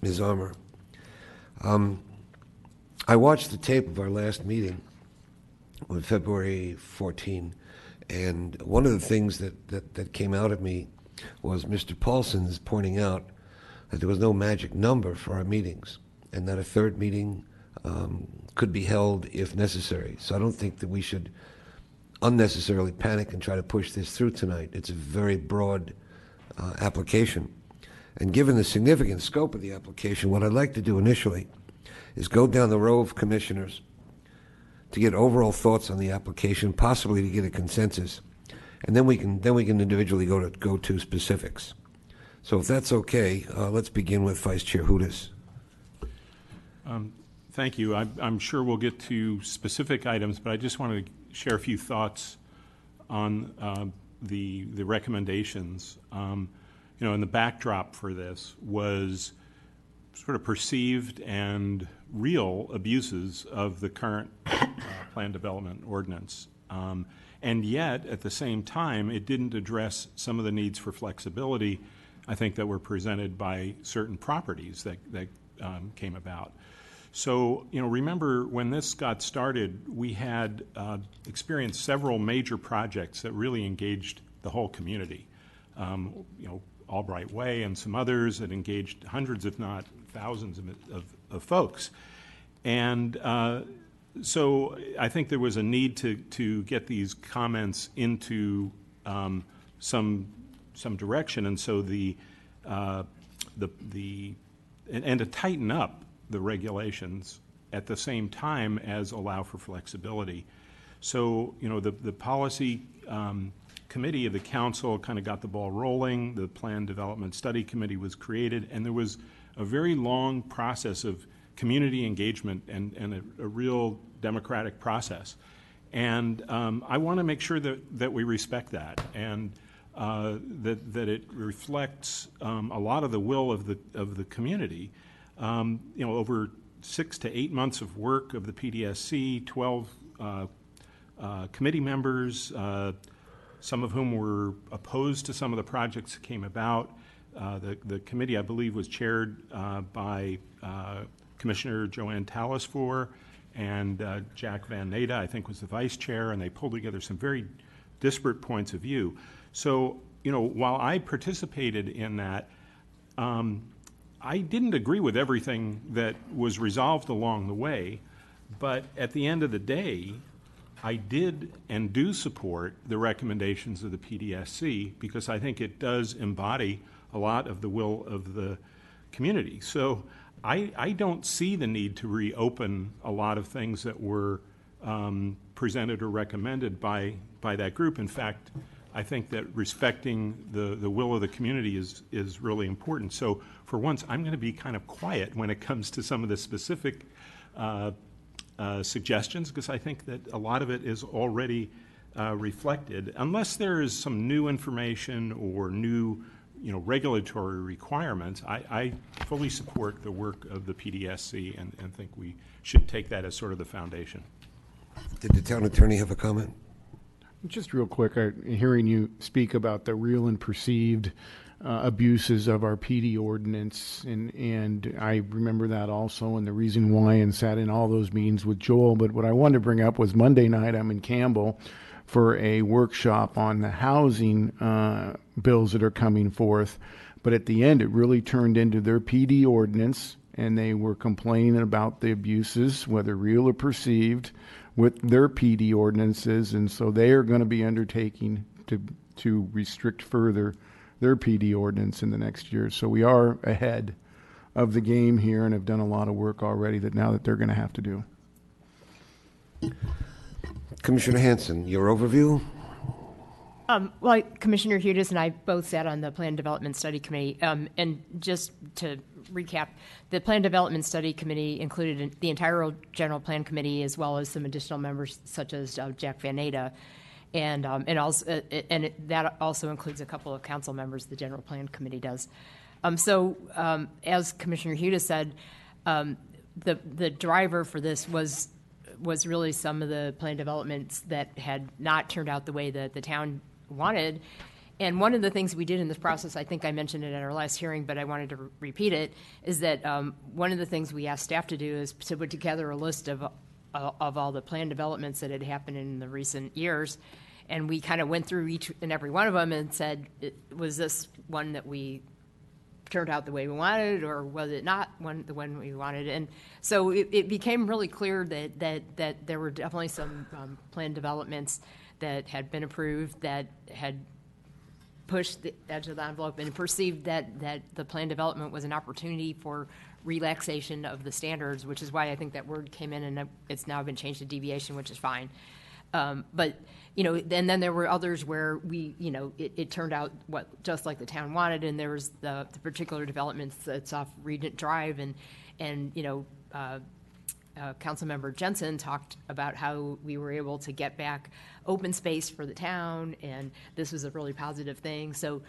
Ms. Armour. I watched the tape of our last meeting on February 14, and one of the things that came out at me was Mr. Paulson's pointing out that there was no magic number for our meetings, and that a third meeting could be held if necessary. So I don't think that we should unnecessarily panic and try to push this through tonight. It's a very broad application. And given the significant scope of the application, what I'd like to do initially is go down the row of commissioners to get overall thoughts on the application, possibly to get a consensus, and then we can individually go to specifics. So if that's okay, let's begin with Vice Chair Hudas. Thank you. I'm sure we'll get to specific items, but I just wanted to share a few thoughts on the recommendations. And the backdrop for this was sort of perceived and real abuses of the current plan development ordinance. And yet, at the same time, it didn't address some of the needs for flexibility, I think, that were presented by certain properties that came about. So, remember when this got started, we had experienced several major projects that really engaged the whole community. Albright Way and some others that engaged hundreds, if not thousands, of folks. And so I think there was a need to get these comments into some direction, and so and to tighten up the regulations at the same time as allow for flexibility. So the policy committee of the council kind of got the ball rolling. The Plan Development Study Committee was created, and there was a very long process of community engagement and a real democratic process. And I want to make sure that we respect that, and that it reflects a lot of the will of the community. Over 6 to 8 months of work of the PDSC, 12 committee members, some of whom were opposed to some of the projects that came about. The committee, I believe, was chaired by Commissioner Joanne Talasfor, and Jack Van Naden, I think, was the vice chair, and they pulled together some very disparate points of view. So, while I participated in that, I didn't agree with everything that was resolved along the way, but at the end of the day, I did and do support the recommendations of the PDSC because I think it does embody a lot of the will of the community. So I don't see the need to reopen a lot of things that were presented or recommended by that group. In fact, I think that respecting the will of the community is really important. So for once, I'm going to be kind of quiet when it comes to some of the specific suggestions, because I think that a lot of it is already reflected, unless there is some new information or new regulatory requirements. I fully support the work of the PDSC and think we should take that as sort of the foundation. Did the town attorney have a comment? Just real quick, hearing you speak about the real and perceived abuses of our PD ordinance, and I remember that also, and the reason why, and sat in all those meetings with Joel. But what I wanted to bring up was Monday night I'm in Campbell for a workshop on the housing bills that are coming forth. But at the end, it really turned into their PD ordinance, and they were complaining about the abuses, whether real or perceived, with their PD ordinances, and so they are going to be undertaking to restrict further their PD ordinance in the next year. So we are ahead of the game here and have done a lot of work already that now that they're going to have to do. Commissioner Hanson, your overview? Well, Commissioner Hudis and I both sat on the Plan Development Study Committee. And just to recap, the Plan Development Study Committee included the entire General Plan Committee as well as some additional members such as Jack Van Natta. And that also includes a couple of council members the General Plan Committee does. As Commissioner Hudis said, the driver for this was really some of the plan developments that had not turned out the way that the town wanted. And one of the things we did in this process, I think I mentioned it at our last hearing, but I wanted to repeat it, is that one of the things we asked staff to do is to put together a list of all the plan developments that had happened in the recent years. And we kind of went through each and every one of them and said, was this one that we turned out the way we wanted, or was it not the one we wanted? And so it became really clear that there were definitely some plan developments that had been approved that had pushed the edge of the envelope and perceived that the plan development was an opportunity for relaxation of the standards, which is why I think that word came in, and it's now been changed to deviation, which is fine. But, and then there were others where it turned out just like the town wanted, and there was the particular developments that's off Regent Drive, and Councilmember Jensen talked about how we were able to get back open space for the town, and this was a really positive thing. So,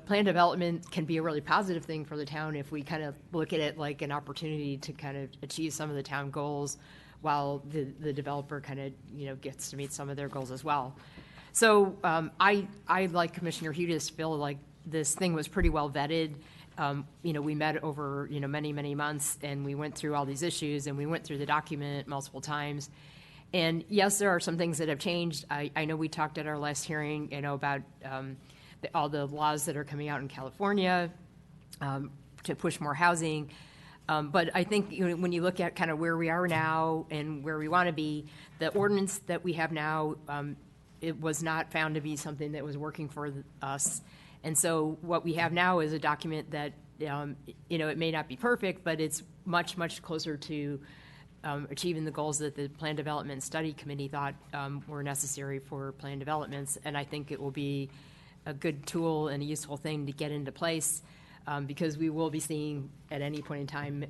plan development can be a really positive thing for the town if we kind of look at it like an opportunity to kind of achieve some of the town goals, while the developer kind of, gets to meet some of their goals as well. So I like Commissioner Hudis, feel like this thing was pretty well vetted. We met over, many, many months, and we went through all these issues, and we went through the document multiple times. And yes, there are some things that have changed. I know we talked at our last hearing, about all the laws that are coming out in California to push more housing. But I think when you look at kind of where we are now and where we want to be, the ordinance that we have now, it was not found to be something that was working for us. And so what we have now is a document that, it may not be perfect, but it's much, much closer to achieving the goals that the Plan Development Study Committee thought were necessary for plan developments. And I think it will be a good tool and a useful thing to get into place. Because we will be seeing at any point in time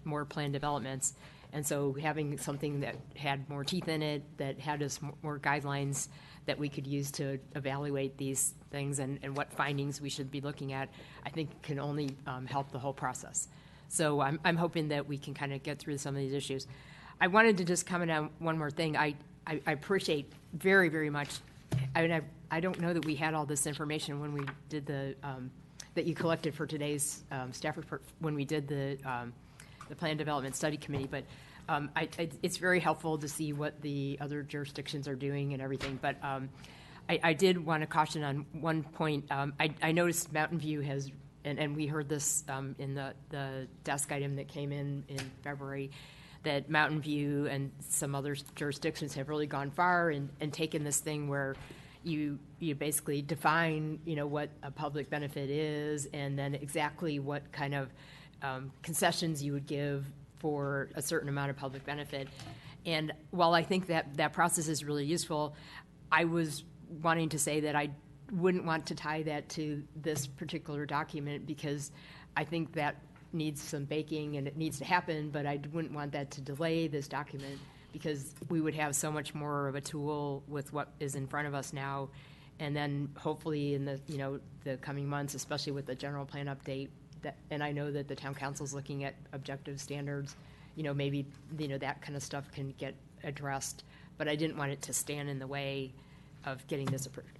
more plan developments. And so having something that had more teeth in it, that had us more guidelines that we could use to evaluate these things and what findings we should be looking at, I think can only help the whole process. So I'm hoping that we can kind of get through some of these issues. I wanted to just comment on one more thing. I appreciate very, very much, I don't know that we had all this information when we did that you collected for today's staff report when we did the Plan Development Study Committee, but it's very helpful to see what the other jurisdictions are doing and everything. But I did want to caution on one point. I noticed Mountain View has, and we heard this in the desk item that came in February, that Mountain View and some other jurisdictions have really gone far and taken this thing where you basically define, what a public benefit is, and then exactly what kind of concessions you would give for a certain amount of public benefit. And while I think that process is really useful, I was wanting to say that I wouldn't want to tie that to this particular document, because I think that needs some baking and it needs to happen, but I wouldn't want that to delay this document, because we would have so much more of a tool with what is in front of us now. And then hopefully in the coming months, especially with the general plan update, and I know that the town council is looking at objective standards, maybe, that kind of stuff can get addressed, but I didn't want it to stand in the way of getting this approved.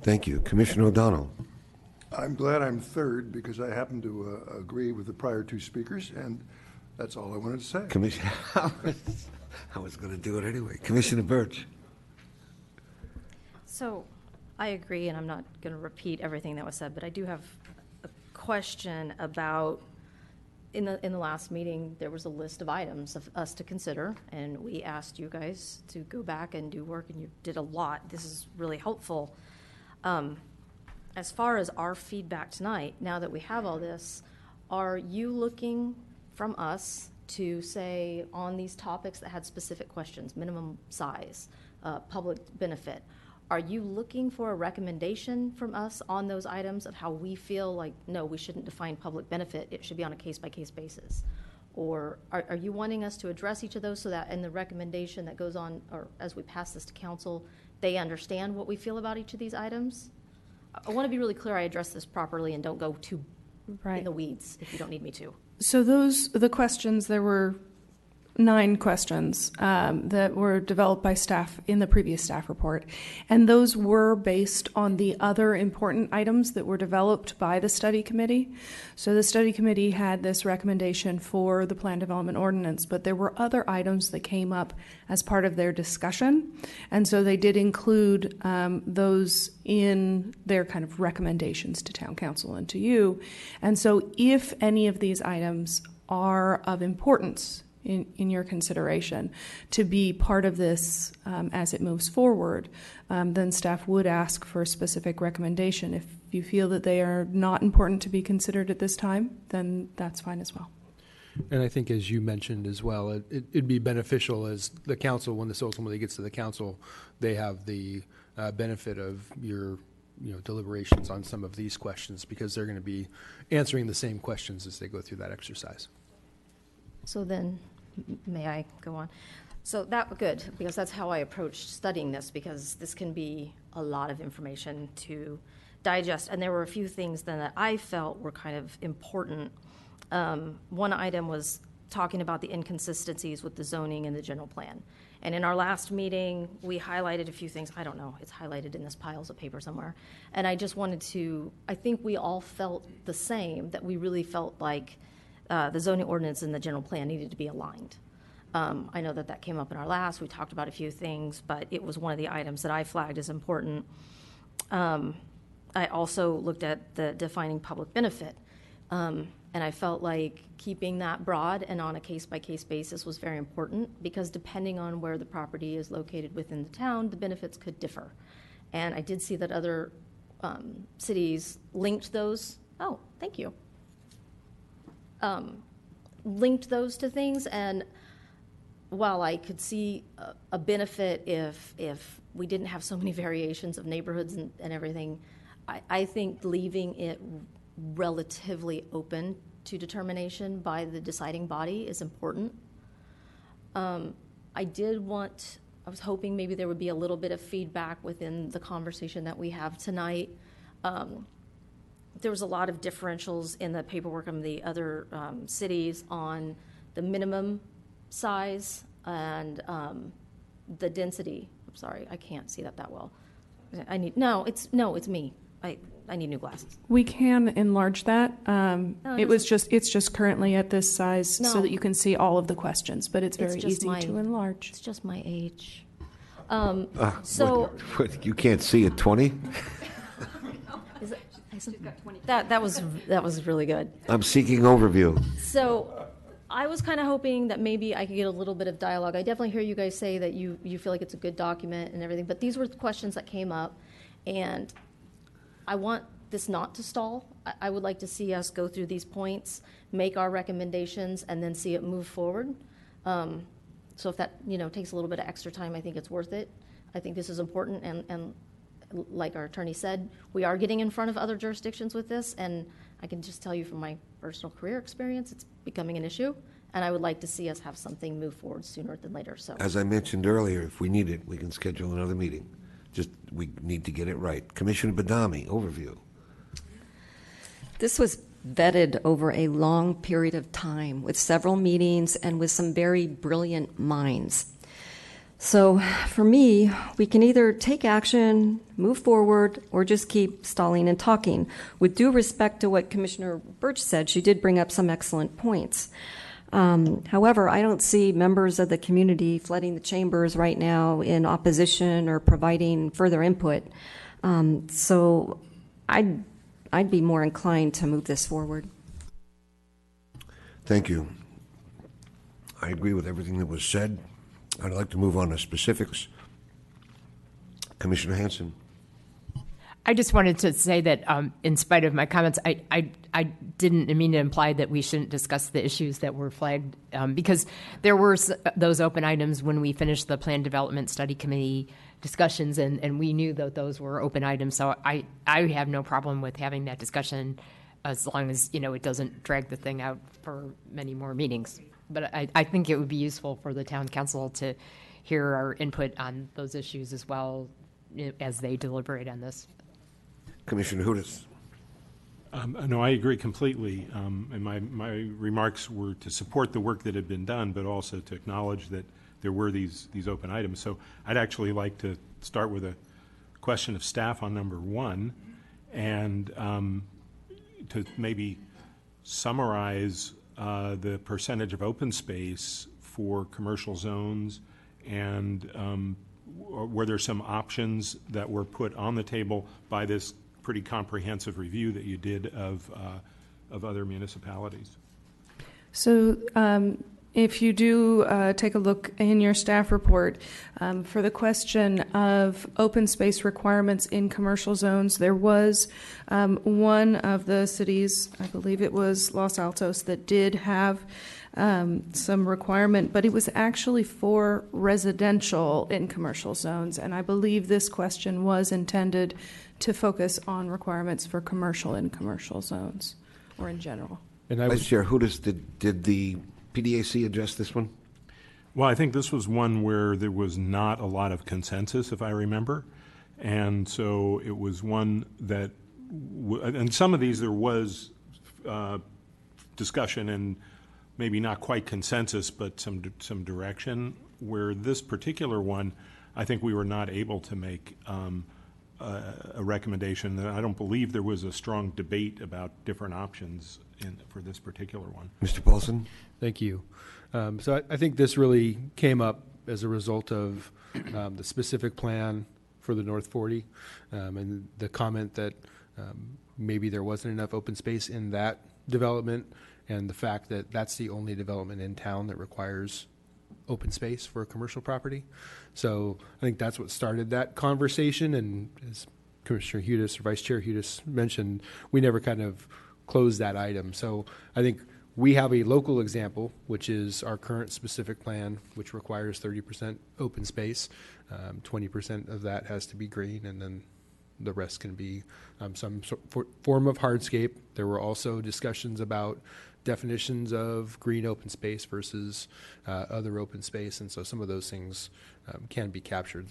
Thank you. Commissioner O'Donnell. I'm glad I'm third, because I happen to agree with the prior two speakers, and that's all I wanted to say. Commissioner, I was going to do it anyway. Commissioner Birch. So I agree, and I'm not going to repeat everything that was said, but I do have a question about, in the last meeting, there was a list of items of us to consider, and we asked you guys to go back and do work, and you did a lot. This is really helpful. As far as our feedback tonight, now that we have all this, are you looking from us to say on these topics that had specific questions, minimum size, public benefit, Are you looking for a recommendation from us on those items of how we feel like, no, we shouldn't define public benefit, it should be on a case-by-case basis? Or are you wanting us to address each of those so that in the recommendation that goes on, or as we pass this to council, they understand what we feel about each of these items? I want to be really clear I address this properly and don't go too in the weeds if you don't need me to. So the questions, there were 9 questions that were developed by staff in the previous staff report. And those were based on the other important items that were developed by the study committee. So the study committee had this recommendation for the plan development ordinance, but there were other items that came up as part of their discussion. And so they did include those in their kind of recommendations to town council and to you. And so if any of these items are of importance in your consideration to be part of this as it moves forward, then staff would ask for a specific recommendation. If you feel that they are not important to be considered at this time, then that's fine as well. And I think, as you mentioned as well, it'd be beneficial as the council, when this ultimately gets to the council, they have the benefit of your deliberations on some of these questions, because they're going to be answering the same questions as they go through that exercise. So then, may I go on? So good, because that's how I approached studying this, because this can be a lot of information to digest. And there were a few things then that I felt were kind of important. One item was talking about the inconsistencies with the zoning and the general plan. And in our last meeting, we highlighted a few things. I don't know, it's highlighted in this piles of paper somewhere. And I just wanted to, I think we all felt the same, that we really felt like the zoning ordinance and the general plan needed to be aligned. I know that came up in our last, we talked about a few things, but it was one of the items that I flagged as important. I also looked at the defining public benefit, and I felt like keeping that broad and on a case-by-case basis was very important, because depending on where the property is located within the town, the benefits could differ. And I did see that other cities linked those. Oh, thank you. Linked those to things, and while I could see a benefit if we didn't have so many variations of neighborhoods and everything, I think leaving it relatively open to determination by the deciding body is important. I was hoping maybe there would be a little bit of feedback within the conversation that we have tonight. There was a lot of differentials in the paperwork of the other cities on the minimum size and the density. I'm sorry, I can't see that well. It's me. I need new glasses. We can enlarge that. It's just currently at this size so that you can see all of the questions, but it's very easy to enlarge. It's just my age. What, you can't see at 20? That was really good. I'm seeking overview. So I was kind of hoping that maybe I could get a little bit of dialogue. I definitely hear you guys say that you feel like it's a good document and everything, but these were the questions that came up, and I want this not to stall. I would like to see us go through these points, make our recommendations, and then see it move forward. So if that takes a little bit of extra time, I think it's worth it. I think this is important, and like our attorney said, we are getting in front of other jurisdictions with this, and I can just tell you from my personal career experience, it's becoming an issue, and I would like to see us have something move forward sooner than later. So, as I mentioned earlier, if we need it, we can schedule another meeting. We need to get it right. Commissioner Badami, overview. This was vetted over a long period of time with several meetings and with some very brilliant minds. So for me, we can either take action, move forward, or just keep stalling and talking. With due respect to what Commissioner Birch said, she did bring up some excellent points. However, I don't see members of the community flooding the chambers right now in opposition or providing further input. So I'd be more inclined to move this forward. Thank you. I agree with everything that was said. I'd like to move on to specifics. Commissioner Hanson. I just wanted to say that in spite of my comments, I didn't mean to imply that we shouldn't discuss the issues that were flagged, because there were those open items when we finished the Plan Development Study Committee discussions, and we knew that those were open items. So I have no problem with having that discussion as long as, it doesn't drag the thing out for many more meetings. But I think it would be useful for the town council to hear our input on those issues as well as they deliberate on this. Commissioner Hudas. No, I agree completely. And my remarks were to support the work that had been done, but also to acknowledge that there were these open items. So I'd actually like to start with a question of staff on number 1, and to maybe summarize the percentage of open space for commercial zones, and were there some options that were put on the table by this pretty comprehensive review that you did of other municipalities? So if you do take a look in your staff report, for the question of open space requirements in commercial zones, there was one of the cities, I believe it was Los Altos, that did have some requirement, but it was actually for residential in commercial zones. And I believe this question was intended to focus on requirements for commercial in commercial zones or in general. And Vice Chair Hudas, did the PDAC address this one? Well, I think this was one where there was not a lot of consensus, if I remember. And so it was one that, and some of these there was discussion and maybe not quite consensus, but some direction, where this particular one, I think we were not able to make a recommendation. I don't believe there was a strong debate about different options for this particular one. Mr. Paulson? Thank you. So I think this really came up as a result of the specific plan for the North 40 and the comment that maybe there wasn't enough open space in that development, and the fact that that's the only development in town that requires open space for a commercial property. So I think that's what started that conversation, and as Commissioner Hudas or Vice Chair Hudas mentioned, we never kind of closed that item. So I think we have a local example, which is our current specific plan, which requires 30% open space. 20% of that has to be green, and then the rest can be some form of hardscape. There were also discussions about definitions of green open space versus other open space, and so some of those things can be captured.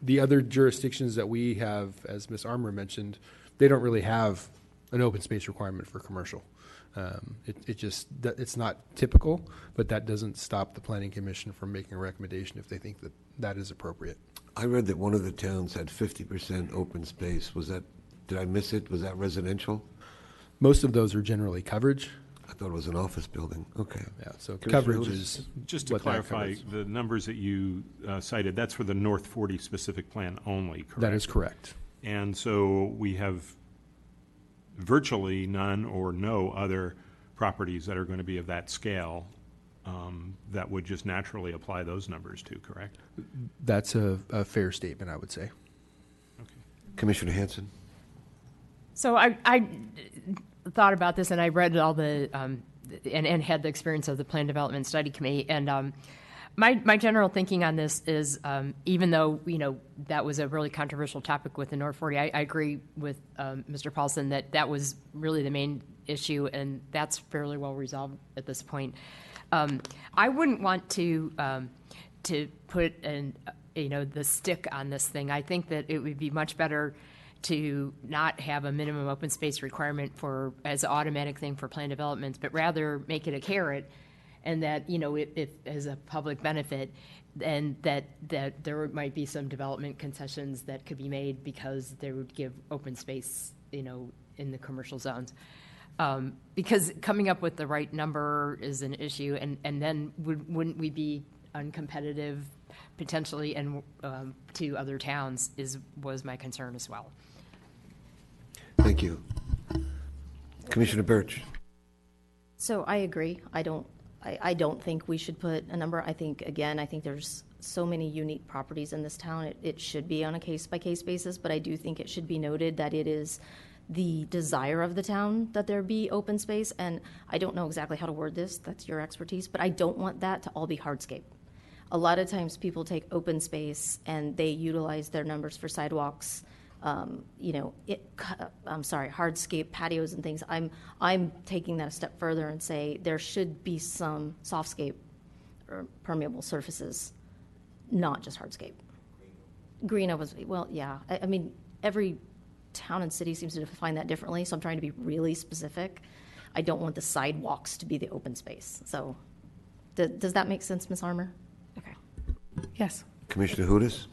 The other jurisdictions that we have, as Ms. Armour mentioned, they don't really have an open space requirement for commercial. It's not typical, but that doesn't stop the Planning Commission from making a recommendation if they think that that is appropriate. I read that one of the towns had 50% open space. Did I miss it? Was that residential? Most of those are generally coverage. I thought it was an office building. Okay. Yeah, so coverage is just to clarify, the numbers that you cited, that's for the North 40 specific plan only, correct? That is correct. And so we have virtually none or no other properties that are going to be of that scale that would just naturally apply those numbers to, correct? That's a fair statement, I would say. Okay. Commissioner Hanson? So I thought about this, and I read all the and had the experience of the Plan Development Study Committee, and my general thinking on this is, even though that was a really controversial topic with the North 40, I agree with Mr. Paulson that was really the main issue, and that's fairly well resolved at this point. I wouldn't want to put the stick on this thing. I think that it would be much better to not have a minimum open space requirement as an automatic thing for plan developments, but rather make it a carrot, and that if as a public benefit, and that there might be some development concessions that could be made because they would give open space in the commercial zones. Because coming up with the right number is an issue, and then wouldn't we be uncompetitive potentially and to other towns was my concern as well. Thank you. Commissioner Birch. So I agree. I don't think we should put a number. I think there's so many unique properties in this town. It should be on a case-by-case basis, but I do think it should be noted that it is the desire of the town that there be open space, and I don't know exactly how to word this. That's your expertise, but I don't want that to all be hardscape. a lot of times people take open space and they utilize their numbers for sidewalks, hardscape patios and things. I'm taking that a step further and say there should be some softscape or permeable surfaces, not just hardscape. Green open, well, yeah. I mean, every town and city seems to define that differently, so I'm trying to be really specific. I don't want the sidewalks to be the open space. So does that make sense, Ms. Armour? Okay. Yes. Commissioner Hudis?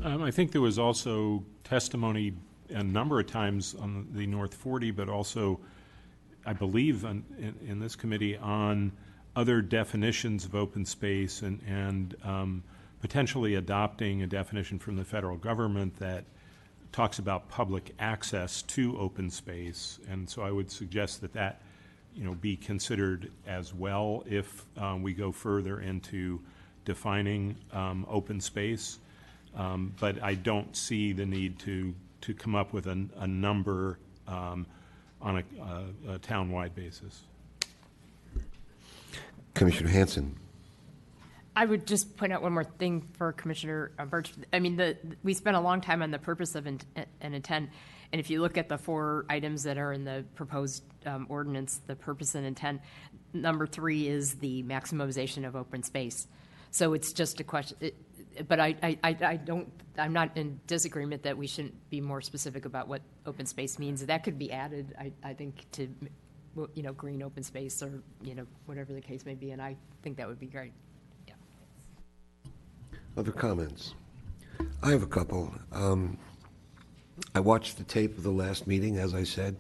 I think there was also testimony a number of times on the North 40, but also, I believe, in this committee on other definitions of open space and potentially adopting a definition from the federal government that talks about public access to open space. And so I would suggest that be considered as well if we go further into defining open space. But I don't see the need to come up with a number on a town-wide basis. Commissioner Hanson. I would just point out one more thing for Commissioner Birch. I mean, we spent a long time on the purpose of an intent, and if you look at the 4 items that are in the proposed ordinance, the purpose and intent, number 3 is the maximization of open space. So it's just a question. But I'm not in disagreement that we shouldn't be more specific about what open space means. That could be added, I think, to green open space or whatever the case may be, and I think that would be great. Other comments? I have a couple. I watched the tape of the last meeting, as I said,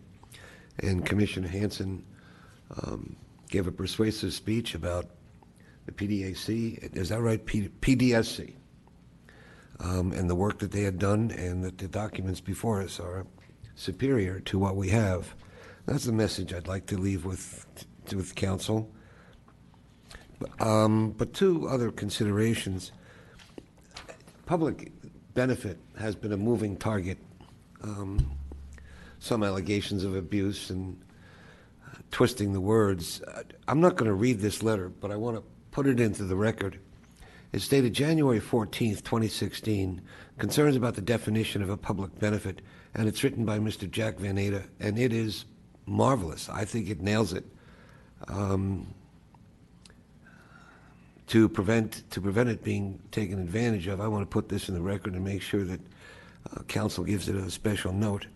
and Commissioner Hanson gave a persuasive speech about the PDAC. Is that right? PDSC. And the work that they had done, and that the documents before us are superior to what we have. That's the message I'd like to leave with council. But 2 other considerations. Public benefit has been a moving target. Some allegations of abuse and twisting the words. I'm not going to read this letter, but I want to put it into the record. It's dated January 14th, 2016, concerns about the definition of a public benefit, and it's written by Mr. Jack Van Ada, and it is marvelous. I think it nails it. To prevent it being taken advantage of, I want to put this in the record and make sure that council gives it a special note.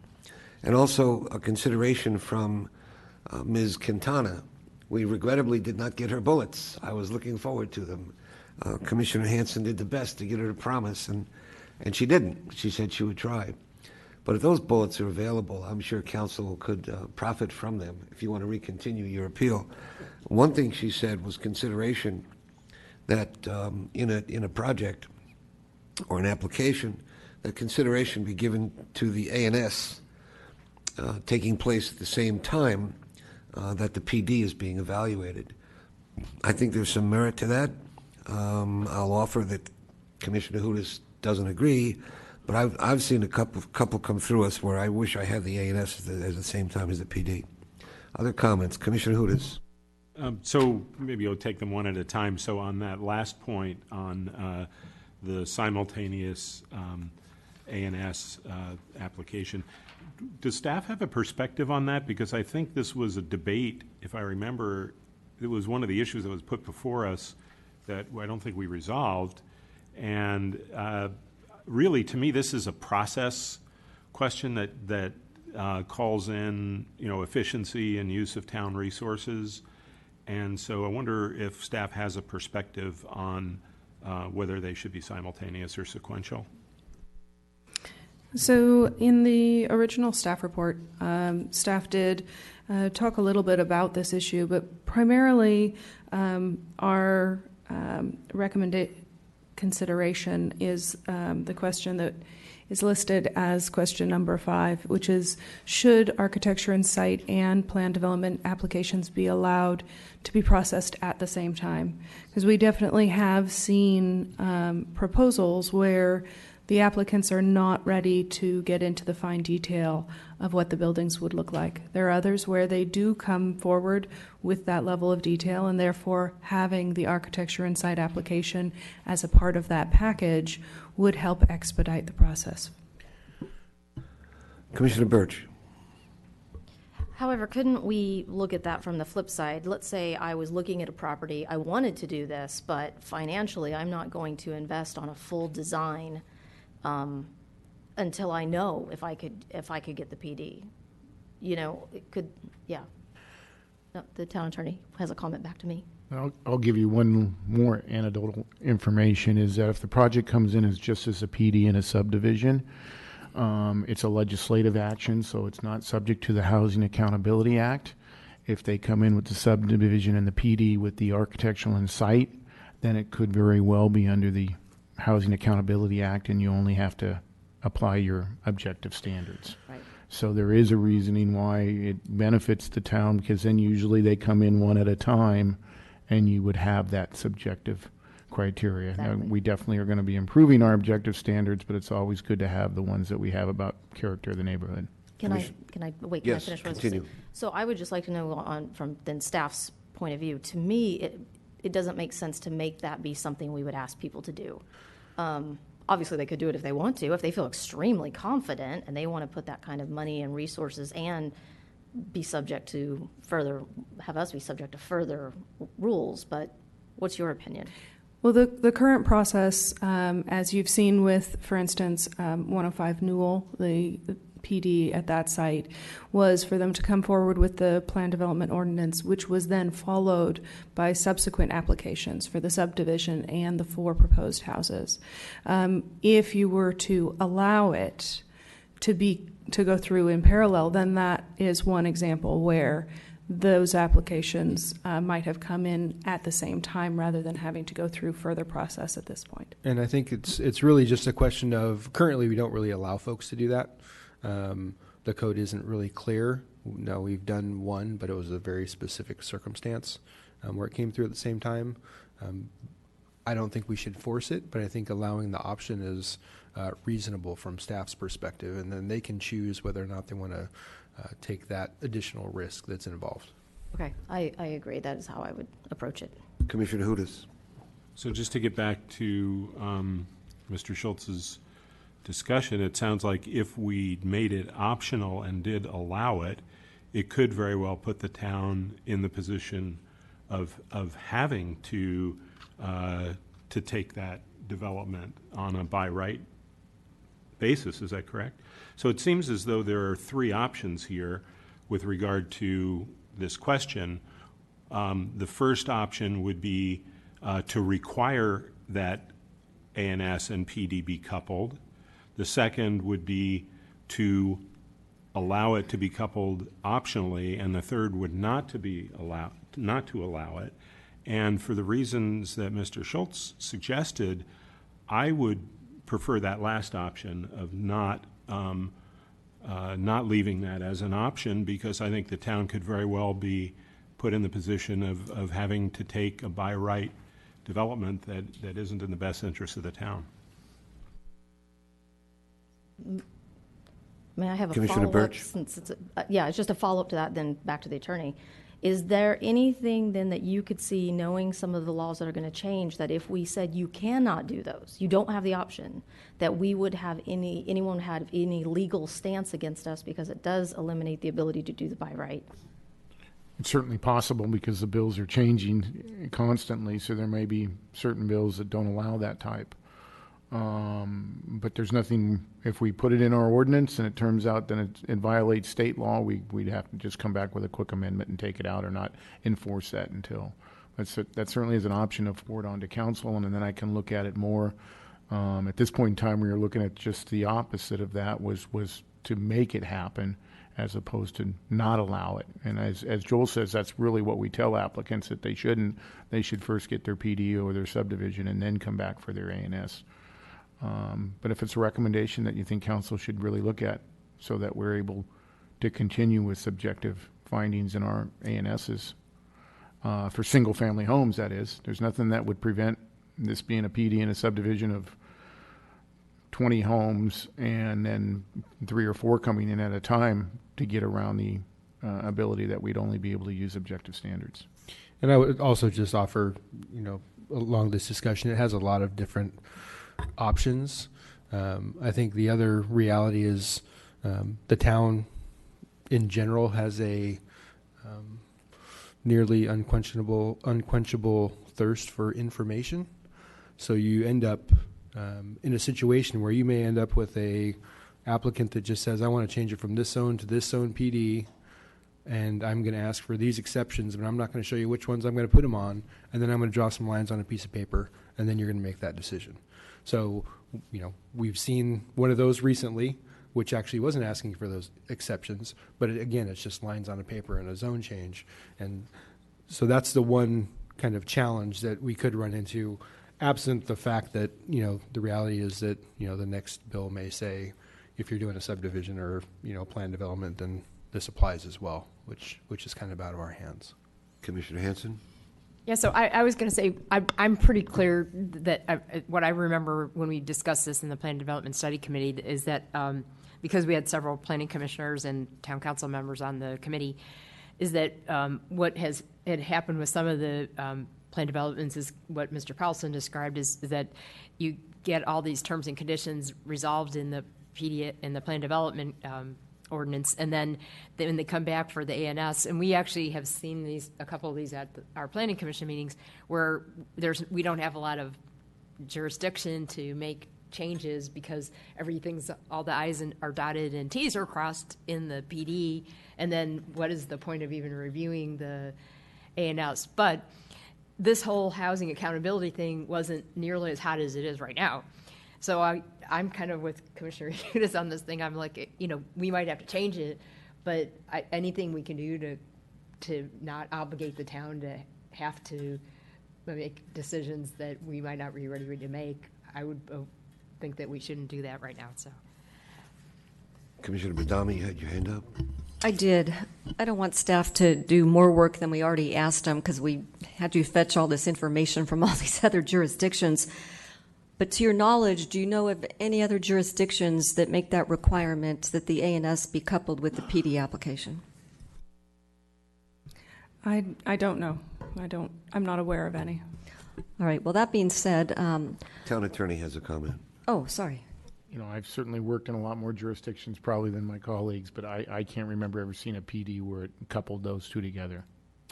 And also a consideration from Ms. Quintana. We regrettably did not get her bullets. I was looking forward to them. Commissioner Hanson did the best to get her to promise, and she didn't. She said she would try. But if those bullets are available, I'm sure council could profit from them if you want to recontinue your appeal. One thing she said was consideration that in a project or an application, that consideration be given to the ANS taking place at the same time that the PD is being evaluated. I think there's some merit to that. I'll offer that Commissioner Hudis doesn't agree, but I've seen a couple come through us where I wish I had the ANS at the same time as the PD. Other comments? Commissioner Hudis. So maybe I'll take them one at a time. So on that last point on the simultaneous ANS application, does staff have a perspective on that? Because I think this was a debate, if I remember, it was one of the issues that was put before us that I don't think we resolved. And really, to me, this is a process question that calls in, efficiency and use of town resources. And so I wonder if staff has a perspective on whether they should be simultaneous or sequential. So in the original staff report, staff did talk a little bit about this issue, but primarily our recommended consideration is the question that is listed as question number 5, which is, should architecture and site and plan development applications be allowed to be processed at the same time? Because we definitely have seen proposals where the applicants are not ready to get into the fine detail of what the buildings would look like. There are others where they do come forward with that level of detail, and therefore having the architecture and site application as a part of that package would help expedite the process. Commissioner Birch. However, couldn't we look at that from the flip side? Let's say I was looking at a property, I wanted to do this, but financially I'm not going to invest on a full design until I know if I could get the PD. You know, it could, yeah. No, the town attorney has a comment back to me. I'll give you one more anecdotal information, is that if the project comes in as just as a PD in a subdivision, it's a legislative action, so it's not subject to the Housing Accountability Act. If they come in with the subdivision and the PD with the architectural and site, then it could very well be under the Housing Accountability Act, and you only have to apply your objective standards. Right. So there is a reasoning why it benefits the town, because then usually they come in one at a time, and you would have that subjective criteria. Exactly. Now, we definitely are going to be improving our objective standards, but it's always good to have the ones that we have about character of the neighborhood. Can I wait? Can Yes, I finish? continue. So I would just like to know from then staff's point of view. To me, it doesn't make sense to make that be something we would ask people to do. Obviously, they could do it if they want to, if they feel extremely confident and they want to put that kind of money and resources and be subject to have us be subject to further rules. But what's your opinion? Well, the current process, as you've seen with, for instance, 105 Newell, the PD at that site, was for them to come forward with the plan development ordinance, which was then followed by subsequent applications for the subdivision and the 4 proposed houses. If you were to allow it to go through in parallel, then that is one example where those applications might have come in at the same time rather than having to go through further process at this point. And I think it's really just a question of, currently we don't really allow folks to do that. The code isn't really clear. No, we've done one, but it was a very specific circumstance where it came through at the same time. I don't think we should force it, but I think allowing the option is reasonable from staff's perspective, and then they can choose whether or not they want to take that additional risk that's involved. Okay, I agree. That is how I would approach it. Commissioner Hudas. So just to get back to Mr. Schultz's discussion, it sounds like if we made it optional and did allow it, it could very well put the town in the position of having to take that development on a by right basis. Is that correct? So it seems as though there are 3 options here with regard to this question. The first option would be to require that ANS and PD be coupled. The second would be to allow it to be coupled optionally, and the third would not to allow it. And for the reasons that Mr. Schultz suggested, I would prefer that last option of not leaving that as an option, because I think the town could very well be put in the position of having to take a by right development that isn't in the best interest of the town. May I have a Commissioner follow-up? Birch? Since it's it's just a follow-up to that, then back to the attorney. Is there anything then that you could see, knowing some of the laws that are going to change, that if we said you cannot do those, you don't have the option, that we would have anyone have any legal stance against us, because it does eliminate the ability to do the by right? It's certainly possible, because the bills are changing constantly, so there may be certain bills that don't allow that type. But there's nothing, if we put it in our ordinance and it turns out that it violates state law, we'd have to just come back with a quick amendment and take it out, or not enforce that until. That certainly is an option to forward on to council, and then I can look at it more. At this point in time, we were looking at just the opposite of that, was to make it happen as opposed to not allow it. And as Joel says, that's really what we tell applicants, that they shouldn't. They should first get their PD or their subdivision and then come back for their ANS. But if it's a recommendation that you think council should really look at, so that we're able to continue with subjective findings in our ANSs, for single-family homes, that is, there's nothing that would prevent this being a PD in a subdivision of 20 homes and then 3 or 4 coming in at a time to get around the ability that we'd only be able to use objective standards. And I would also just offer, along this discussion, it has a lot of different options. I think the other reality is the town in general has a nearly unquenchable thirst for information. So you end up in a situation where you may end up with a applicant that just says, I want to change it from this zone to this zone PD, and I'm going to ask for these exceptions, but I'm not going to show you which ones I'm going to put them on, and then I'm going to draw some lines on a piece of paper, and then you're going to make that decision. So, we've seen one of those recently, which actually wasn't asking for those exceptions, but again, it's just lines on a paper and a zone change. And so that's the one kind of challenge that we could run into, absent the fact that, the reality is that, the next bill may say, if you're doing a subdivision or, plan development, then this applies as well, which is kind of out of our hands. Commissioner Hanson? Yeah, so I was going to say, I'm pretty clear that what I remember when we discussed this in the Plan Development Study Committee is that because we had several planning commissioners and town council members on the committee, is that what had happened with some of the plan developments is what Mr. Powelson described is that you get all these terms and conditions resolved in the plan development ordinance, and then when they come back for the ANS, and we actually have seen a couple of these at our planning commission meetings where we don't have a lot of jurisdiction to make changes because all the I's are dotted and T's are crossed in the PD, and then what is the point of even reviewing the ANS? But this whole housing accountability thing wasn't nearly as hot as it is right now. So I'm kind of with Commissioner Hudis on this thing. I'm like, we might have to change it, but anything we can do to not obligate the town to have to make decisions that we might not be ready to make, I would think that we shouldn't do that right now. So, Commissioner Badami, you had your hand up. I did. I don't want staff to do more work than we already asked them because we had to fetch all this information from all these other jurisdictions. But to your knowledge, do you know of any other jurisdictions that make that requirement that the ANS be coupled with the PD application? I don't know. I'm not aware of any. All right. Well, that being said, Town attorney has a comment. Oh, sorry. I've certainly worked in a lot more jurisdictions probably than my colleagues, but I can't remember ever seeing a PD where it coupled those two together.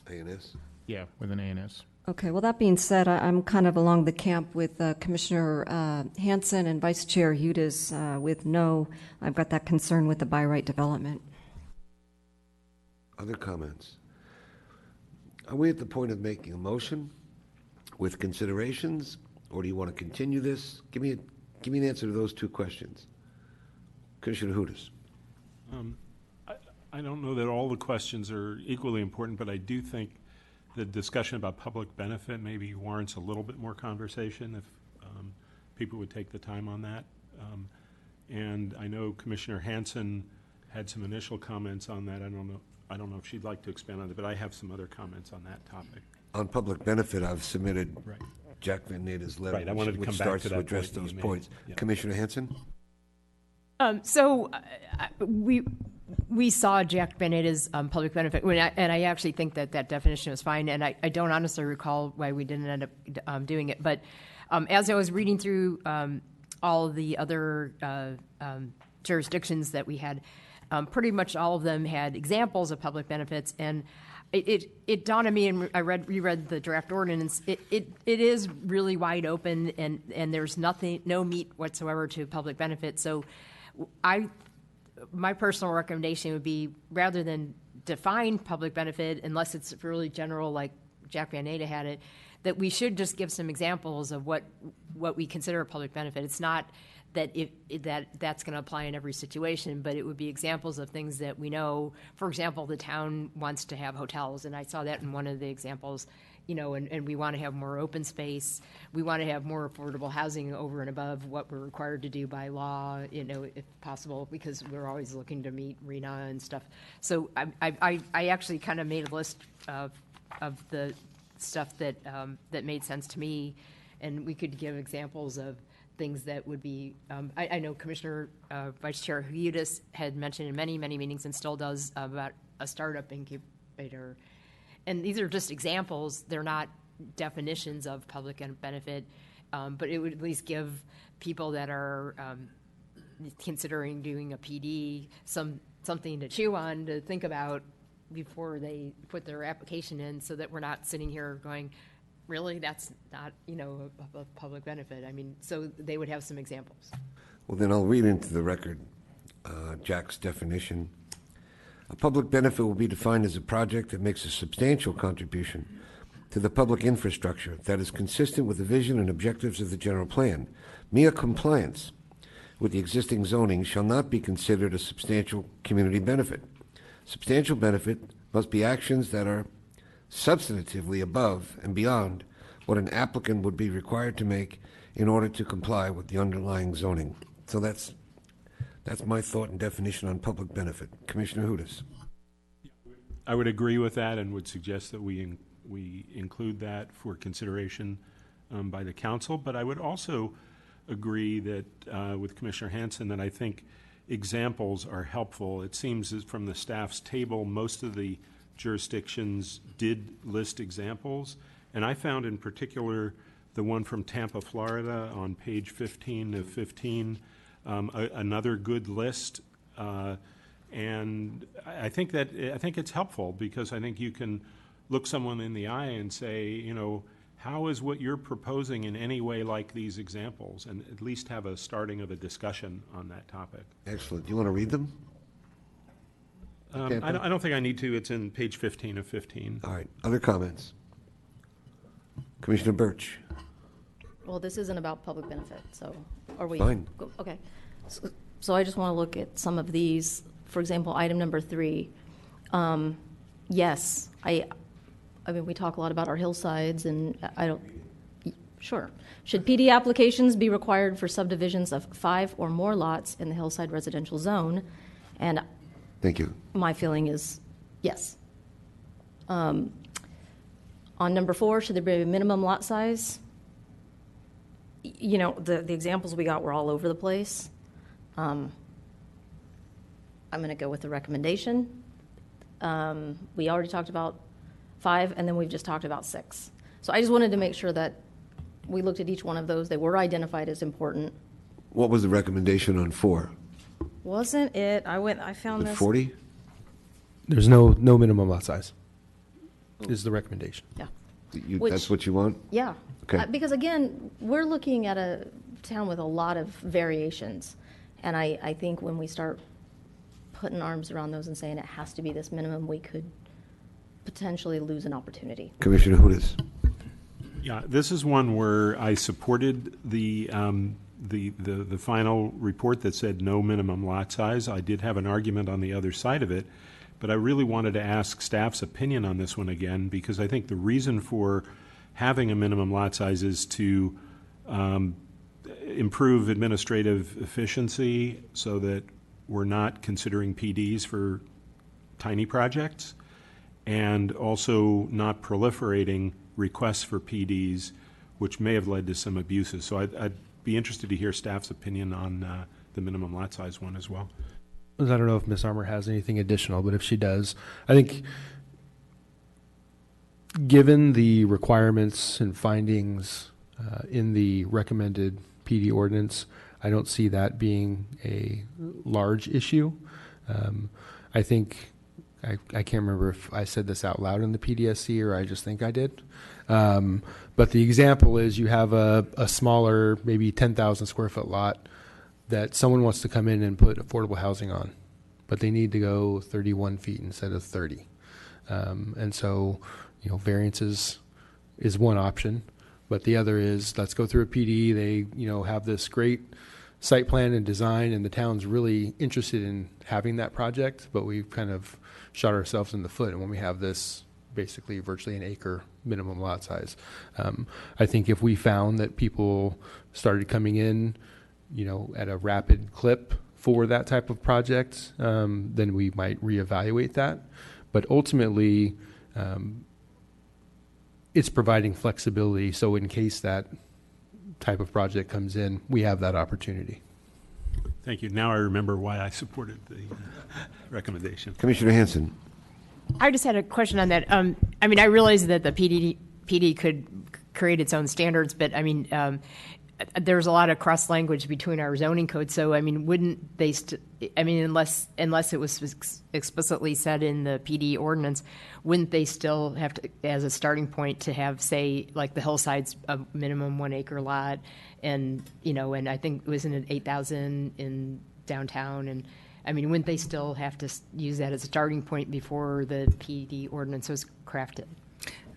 ANS? Yeah, with an ANS. Okay, well, that being said, I'm kind of along the camp with Commissioner Hanson and Vice Chair Hudis with no. I've got that concern with the by right development. Other comments? Are we at the point of making a motion with considerations, or do you want to continue this? Give me an answer to those two questions. Commissioner Hudis. I don't know that all the questions are equally important, but I do think the discussion about public benefit maybe warrants a little bit more conversation if people would take the time on that. And I know Commissioner Hanson had some initial comments on that. I don't know if she'd like to expand on it, but I have some other comments on that topic. On public benefit, I've submitted Jack Van Nata's letter, Right, I wanted to which come back starts to to that address point that those you made. points. Yeah. Commissioner Hanson? We saw Jack Bennetta's public benefit, and I actually think that definition was fine, and I don't honestly recall why we didn't end up doing it. But as I was reading through all of the other jurisdictions that we had, pretty much all of them had examples of public benefits, and it dawned on me, and I reread the draft ordinance. It is really wide open, and there's no meat whatsoever to public benefit. So my personal recommendation would be, rather than define public benefit, unless it's really general like Jack Van Natta had it, that we should just give some examples of what we consider a public benefit. It's not that that's going to apply in every situation, but it would be examples of things that we know. For example, the town wants to have hotels, and I saw that in one of the examples, and we want to have more open space. We want to have more affordable housing over and above what we're required to do by law, if possible, because we're always looking to meet RENA and stuff. So I actually kind of made a list of the stuff that made sense to me, and we could give examples of things that would be, I know Commissioner Vice Chair Hugudas had mentioned in many, many meetings and still does about a startup incubator. And these are just examples. They're not definitions of public benefit, but it would at least give people that are considering doing a PD something to chew on, to think about before they put their application in, so that we're not sitting here going, really, that's not, a public benefit. I mean, so they would have some examples. Well, then I'll read into the record Jack's definition. A public benefit will be defined as a project that makes a substantial contribution to the public infrastructure that is consistent with the vision and objectives of the general plan. Mere compliance with the existing zoning shall not be considered a substantial community benefit. Substantial benefit must be actions that are substantively above and beyond what an applicant would be required to make in order to comply with the underlying zoning. So that's my thought and definition on public benefit. Commissioner Hudas. I would agree with that and would suggest that we include that for consideration by the council. But I would also agree that with Commissioner Hanson that I think examples are helpful. It seems that from the staff's table, most of the jurisdictions did list examples, and I found in particular the one from Tampa, Florida on page 15 of 15, another good list, and I think it's helpful because I think you can look someone in the eye and say, how is what you're proposing in any way like these examples, and at least have a starting of a discussion on that topic. Excellent. Do you want to read them? I don't think I need to. It's in page 15 of 15. All right. Other comments? Commissioner Birch. Well, this isn't about public benefit, so are we? Fine. Okay. So I just want to look at some of these. For example, item number 3. Yes, I mean, we talk a lot about our hillsides, and sure. Should PD applications be required for subdivisions of 5 or more lots in the hillside residential zone? And thank you. My feeling is yes. On number 4, should there be a minimum lot size? The examples we got were all over the place. I'm going to go with the recommendation. We already talked about 5, and then we've just talked about 6. So I just wanted to make sure that we looked at each one of those. They were identified as important. What was the recommendation on 4? Wasn't it? I found this. 40? There's no minimum lot size. Is the recommendation. Yeah. That's what you want? Yeah. Okay. Because again, we're looking at a town with a lot of variations. And I think when we start putting arms around those and saying it has to be this minimum, we could potentially lose an opportunity. Commissioner Hudas. Yeah, this is one where I supported the final report that said no minimum lot size. I did have an argument on the other side of it, but I really wanted to ask staff's opinion on this one again, because I think the reason for having a minimum lot size is to improve administrative efficiency so that we're not considering PDs for tiny projects, and also not proliferating requests for PDs, which may have led to some abuses. So I'd be interested to hear staff's opinion on the minimum lot size one as well. I don't know if Ms. Armour has anything additional, but if she does, I think given the requirements and findings in the recommended PD ordinance, I don't see that being a large issue. I think I can't remember if I said this out loud in the PDSC or I just think I did. But the example is you have a smaller, maybe 10,000 square foot lot that someone wants to come in and put affordable housing on, but they need to go 31 feet instead of 30. And so, variances is one option, but the other is let's go through a PD. They, have this great site plan and design, and the town's really interested in having that project, but we've kind of shot ourselves in the foot. And when we have this basically virtually an acre minimum lot size, I think if we found that people started coming in, at a rapid clip for that type of project, then we might reevaluate that. But ultimately, it's providing flexibility. So in case that type of project comes in, we have that opportunity. Thank you. Now I remember why I supported the recommendation. Commissioner Hanson. I just had a question on that. I mean, I realize that the PD could create its own standards, but I mean, there's a lot of cross language between our zoning code. So, I mean, wouldn't they? Unless it was explicitly said in the PD ordinance, wouldn't they still have to, as a starting point, to have, say, like the hillsides, a minimum 1 acre lot, and and I think wasn't it 8,000 in downtown, and I mean, wouldn't they still have to use that as a starting point before the PD ordinance was crafted?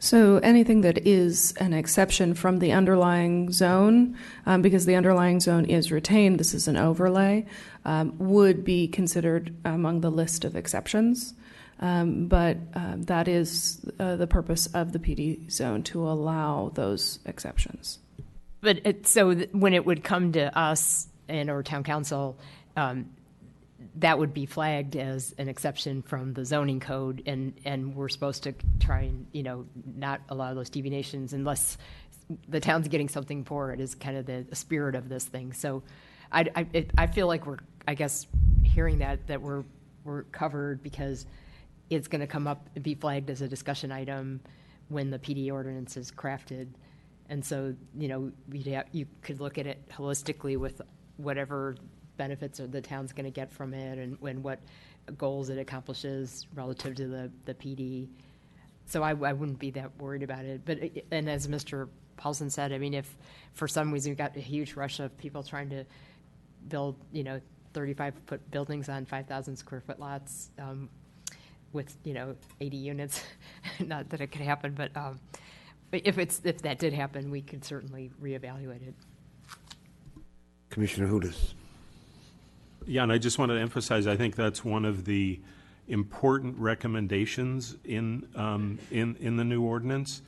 So anything that is an exception from the underlying zone, because the underlying zone is retained, this is an overlay, would be considered among the list of exceptions. But that is the purpose of the PD zone, to allow those exceptions. But when it would come to us and or town council, that would be flagged as an exception from the zoning code, and we're supposed to try and not allow those deviations unless the town's getting something for it, is kind of the spirit of this thing. So I feel like we're, I guess, hearing that we're covered, because it's going to come up and be flagged as a discussion item when the PD ordinance is crafted. And so you could look at it holistically with whatever benefits the town's going to get from it, and what goals it accomplishes relative to the PD. So I wouldn't be that worried about it. But and as Mr. Paulson said, I mean, if for some reason we got a huge rush of people trying to build 35-foot buildings on 5,000 square foot lots with 80 units, not that it could happen, but if that did happen, we could certainly reevaluate it. Commissioner Hudas. Yeah, and I just want to emphasize, I think that's one of the important recommendations in the new ordinance,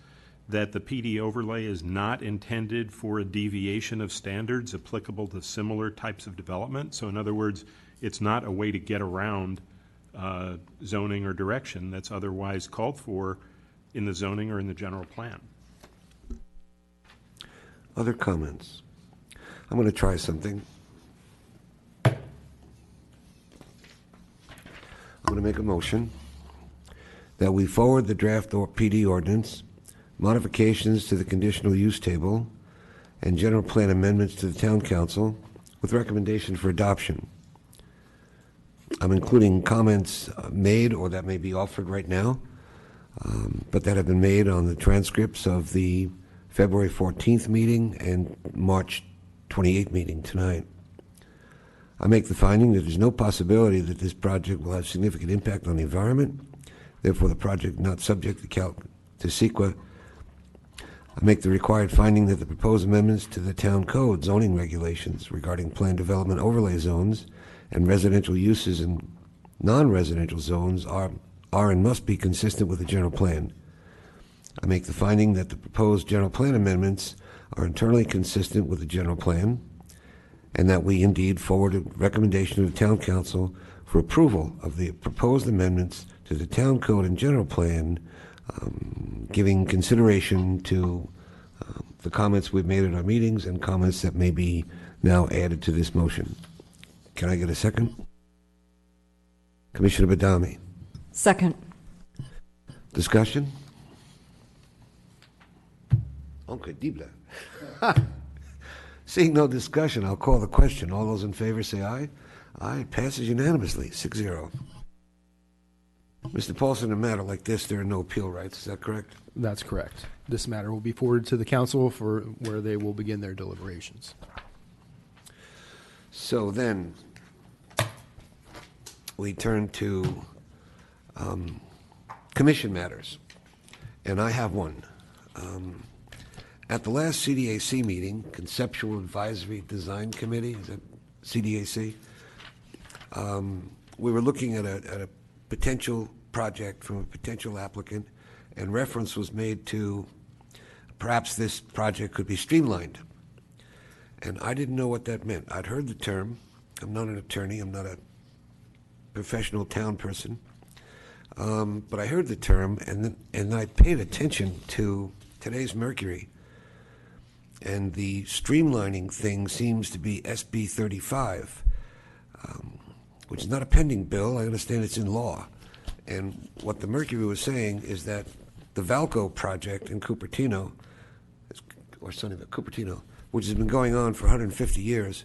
that the PD overlay is not intended for a deviation of standards applicable to similar types of development. So in other words, it's not a way to get around zoning or direction that's otherwise called for in the zoning or in the general plan. Other comments? I'm going to try something. I'm going to make a motion that we forward the draft PD ordinance, modifications to the conditional use table, and general plan amendments to the town council with recommendation for adoption. I'm including comments made or that may be offered right now, but that have been made on the transcripts of the February 14th meeting and March 28th meeting tonight. I make the finding that there's no possibility that this project will have significant impact on the environment. Therefore, the project not subject to CEQA. I make the required finding that the proposed amendments to the town code zoning regulations regarding planned development overlay zones and residential uses in non-residential zones are and must be consistent with the general plan. I make the finding that the proposed general plan amendments are internally consistent with the general plan, and that we indeed forward a recommendation to the town council for approval of the proposed amendments to the town code and general plan, giving consideration to the comments we've made at our meetings and comments that may be now added to this motion. Can I get a second? Commissioner Badami. Second. Discussion? Okay, Dibla. Seeing no discussion, I'll call the question. All those in favor say aye. Aye. It passes unanimously, 6-0. Mr. Paulson, in a matter like this, there are no appeal rights. Is that correct? That's correct. This matter will be forwarded to the council for where they will begin their deliberations. So then, we turn to commission matters, and I have one. At the last CDAC meeting, Conceptual Advisory Design Committee, is that CDAC? We were looking at a potential project from a potential applicant, and reference was made to perhaps this project could be streamlined. And I didn't know what that meant. I'd heard the term. I'm not an attorney. I'm not a professional town person. But I heard the term, and I paid attention to today's Mercury. and the streamlining thing seems to be SB 35, which is not a pending bill. I understand it's in law. And what the Mercury was saying is that the Valco project in Cupertino, or Sunnyvale, Cupertino, which has been going on for 150 years,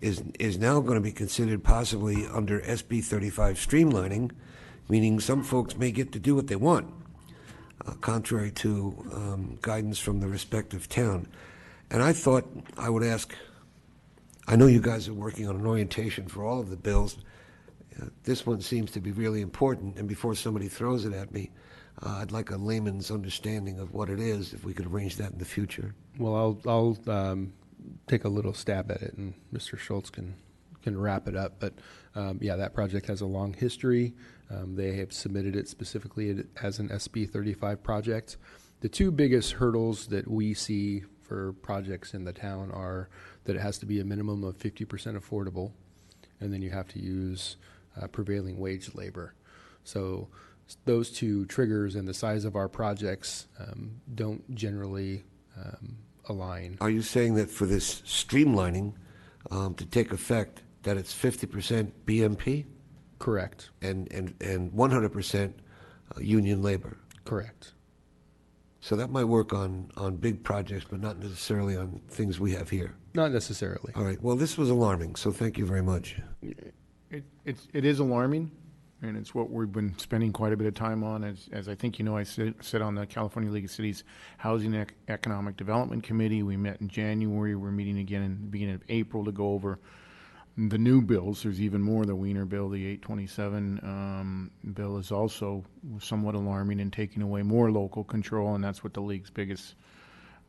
is now going to be considered possibly under SB 35 streamlining, meaning some folks may get to do what they want, contrary to guidance from the respective town. And I thought I would ask, I know you guys are working on an orientation for all of the bills. This one seems to be really important, and before somebody throws it at me, I'd like a layman's understanding of what it is, if we could arrange that in the future. Well, I'll take a little stab at it, and Mr. Schultz can wrap it up. But yeah, that project has a long history. They have submitted it specifically as an SB 35 project. The two biggest hurdles that we see for projects in the town are that it has to be a minimum of 50% affordable, and then you have to use prevailing wage labor. So those two triggers and the size of our projects don't generally align. Are you saying that for this streamlining to take effect, that it's 50% BMP? Correct. And 100% union labor? Correct. So that might work on big projects, but not necessarily on things we have here. Not necessarily. All right. Well, this was alarming, so thank you very much. It is alarming, and it's what we've been spending quite a bit of time on. As I think you know, I sit on the California League of Cities Housing and Economic Development Committee. We met in January. We're meeting again in the beginning of April to go over the new bills. There's even more. The Wiener bill, the 827 bill, is also somewhat alarming and taking away more local control, and that's what the league's biggest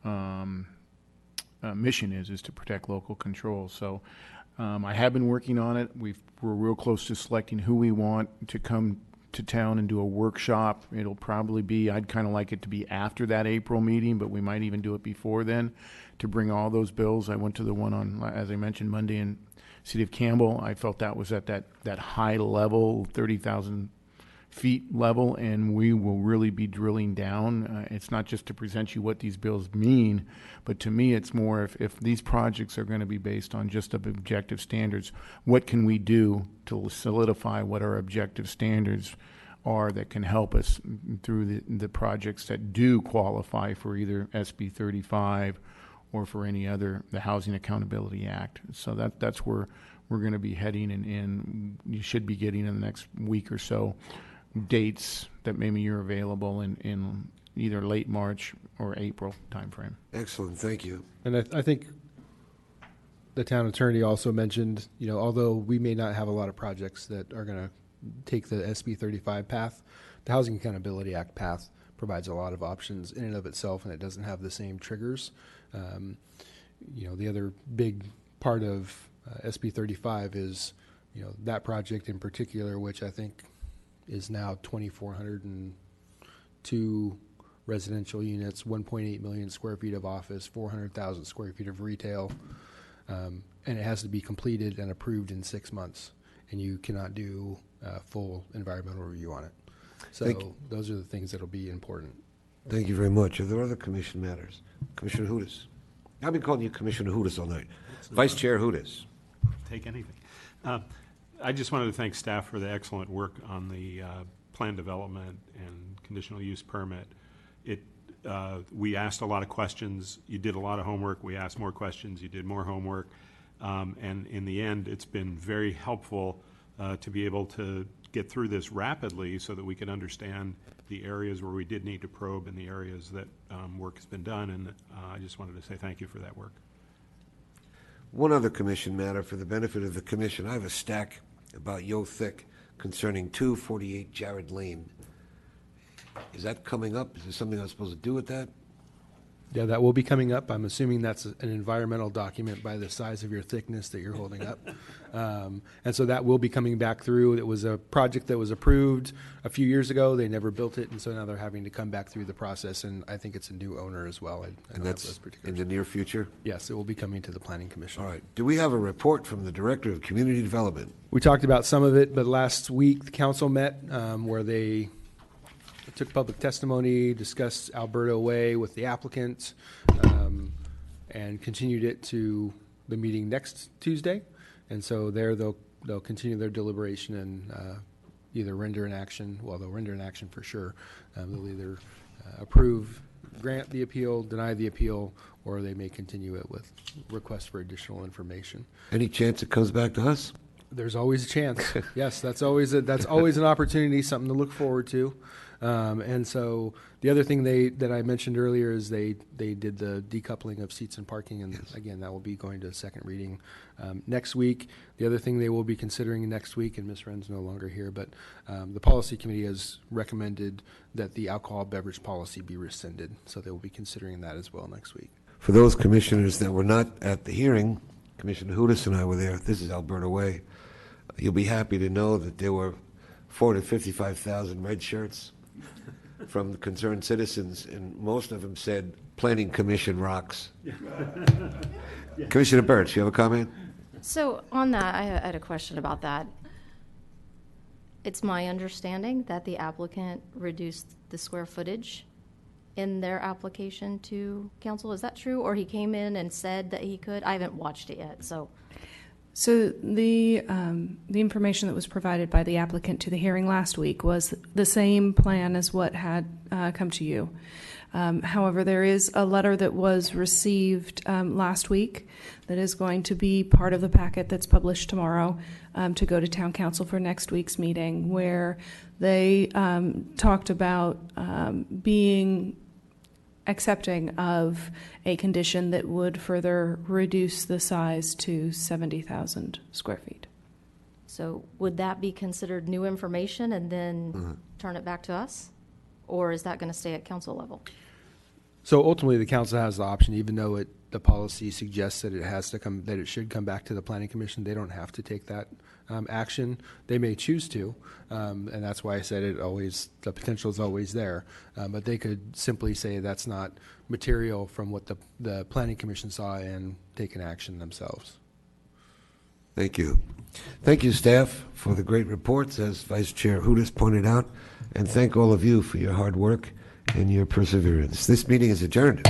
mission is to protect local control. So I have been working on it. We're real close to selecting who we want to come to town and do a workshop. It'll probably be, I'd kind of like it to be after that April meeting, but we might even do it before then to bring all those bills. I went to the one on, as I mentioned, Monday in City of Campbell. I felt that was at that high level, 30,000 feet level, and we will really be drilling down. It's not just to present you what these bills mean, but to me it's more if these projects are going to be based on just objective standards, what can we do to solidify what our objective standards are that can help us through the projects that do qualify for either SB 35 or for any other, the Housing Accountability Act. So that's where we're going to be heading, and you should be getting in the next week or so dates that maybe you're available in either late March or April timeframe. Excellent, thank you. And I think the town attorney also mentioned, although we may not have a lot of projects that are going to take the SB 35 path, the Housing Accountability Act path provides a lot of options in and of itself, and it doesn't have the same triggers. The other big part of SB 35 is, that project in particular, which I think is now 2,402 residential units, 1.8 million square feet of office, 400,000 square feet of retail, and it has to be completed and approved in 6 months, and you cannot do a full environmental review on it. So those are the things that will be important. Thank you very much. Are there other commission matters? Commissioner Hudis. I've been calling you Commissioner Hudis all night. Vice Chair Hudis. Take anything. I just wanted to thank staff for the excellent work on the plan development and conditional use permit. We asked a lot of questions. You did a lot of homework. We asked more questions. You did more homework. And in the end, it's been very helpful to be able to get through this rapidly so that we can understand the areas where we did need to probe and the areas that work has been done. And I just wanted to say thank you for that work. One other commission matter for the benefit of the commission. I have a stack about Yo Thick concerning 248 Jared Lane. Is that coming up? Is there something I'm supposed to do with that? Yeah, that will be coming up. I'm assuming that's an environmental document by the size of your thickness that you're holding up. And so that will be coming back through. It was a project that was approved a few years ago. They never built it, and so now they're having to come back through the process, and I think it's a new owner as well. And that's in the near future? Yes, it will be coming to the Planning Commission. All right. Do we have a report from the Director of Community Development? We talked about some of it, but last week the council met where they took public testimony, discussed Alberta Way with the applicant, and continued it to the meeting next Tuesday. And so there they'll continue their deliberation and either render an action. Well, they'll render an action for sure. They'll either approve, grant the appeal, deny the appeal, or they may continue it with requests for additional information. Any chance it comes back to us? There's always a chance. Yes, that's always an opportunity, something to look forward to. And so the other thing that I mentioned earlier is they did the decoupling of seats and parking, and again, that will be going to second reading next week. The other thing they will be considering next week, and Ms. Wren's no longer here, but the policy committee has recommended that the alcohol beverage policy be rescinded, so they will be considering that as well next week. For those commissioners that were not at the hearing, Commissioner Hudis and I were there. This is Alberta Way. You'll be happy to know that there were 455,000 red shirts from the concerned citizens, and most of them said, Planning Commission rocks. Commissioner Birch, you have a comment? So on that, I had a question about that. It's my understanding that the applicant reduced the square footage in their application to council. Is that true? Or he came in and said that he could? I haven't watched it yet, so. So the information that was provided by the applicant to the hearing last week was the same plan as what had come to you. However, there is a letter that was received last week that is going to be part of the packet that's published tomorrow to go to town council for next week's meeting, where they talked about being accepting of a condition that would further reduce the size to 70,000 square feet. So would that be considered new information and then turn it back to us? Or is that going to stay at council level? So ultimately, the council has the option, even though the policy suggests that it should come back to the Planning Commission. They don't have to take that action. They may choose to, and that's why I said the potential is always there. But they could simply say that's not material from what the Planning Commission saw and take an action themselves. Thank you. Thank you, staff, for the great reports, as Vice Chair Hudis pointed out, and thank all of you for your hard work and your perseverance. This meeting is adjourned.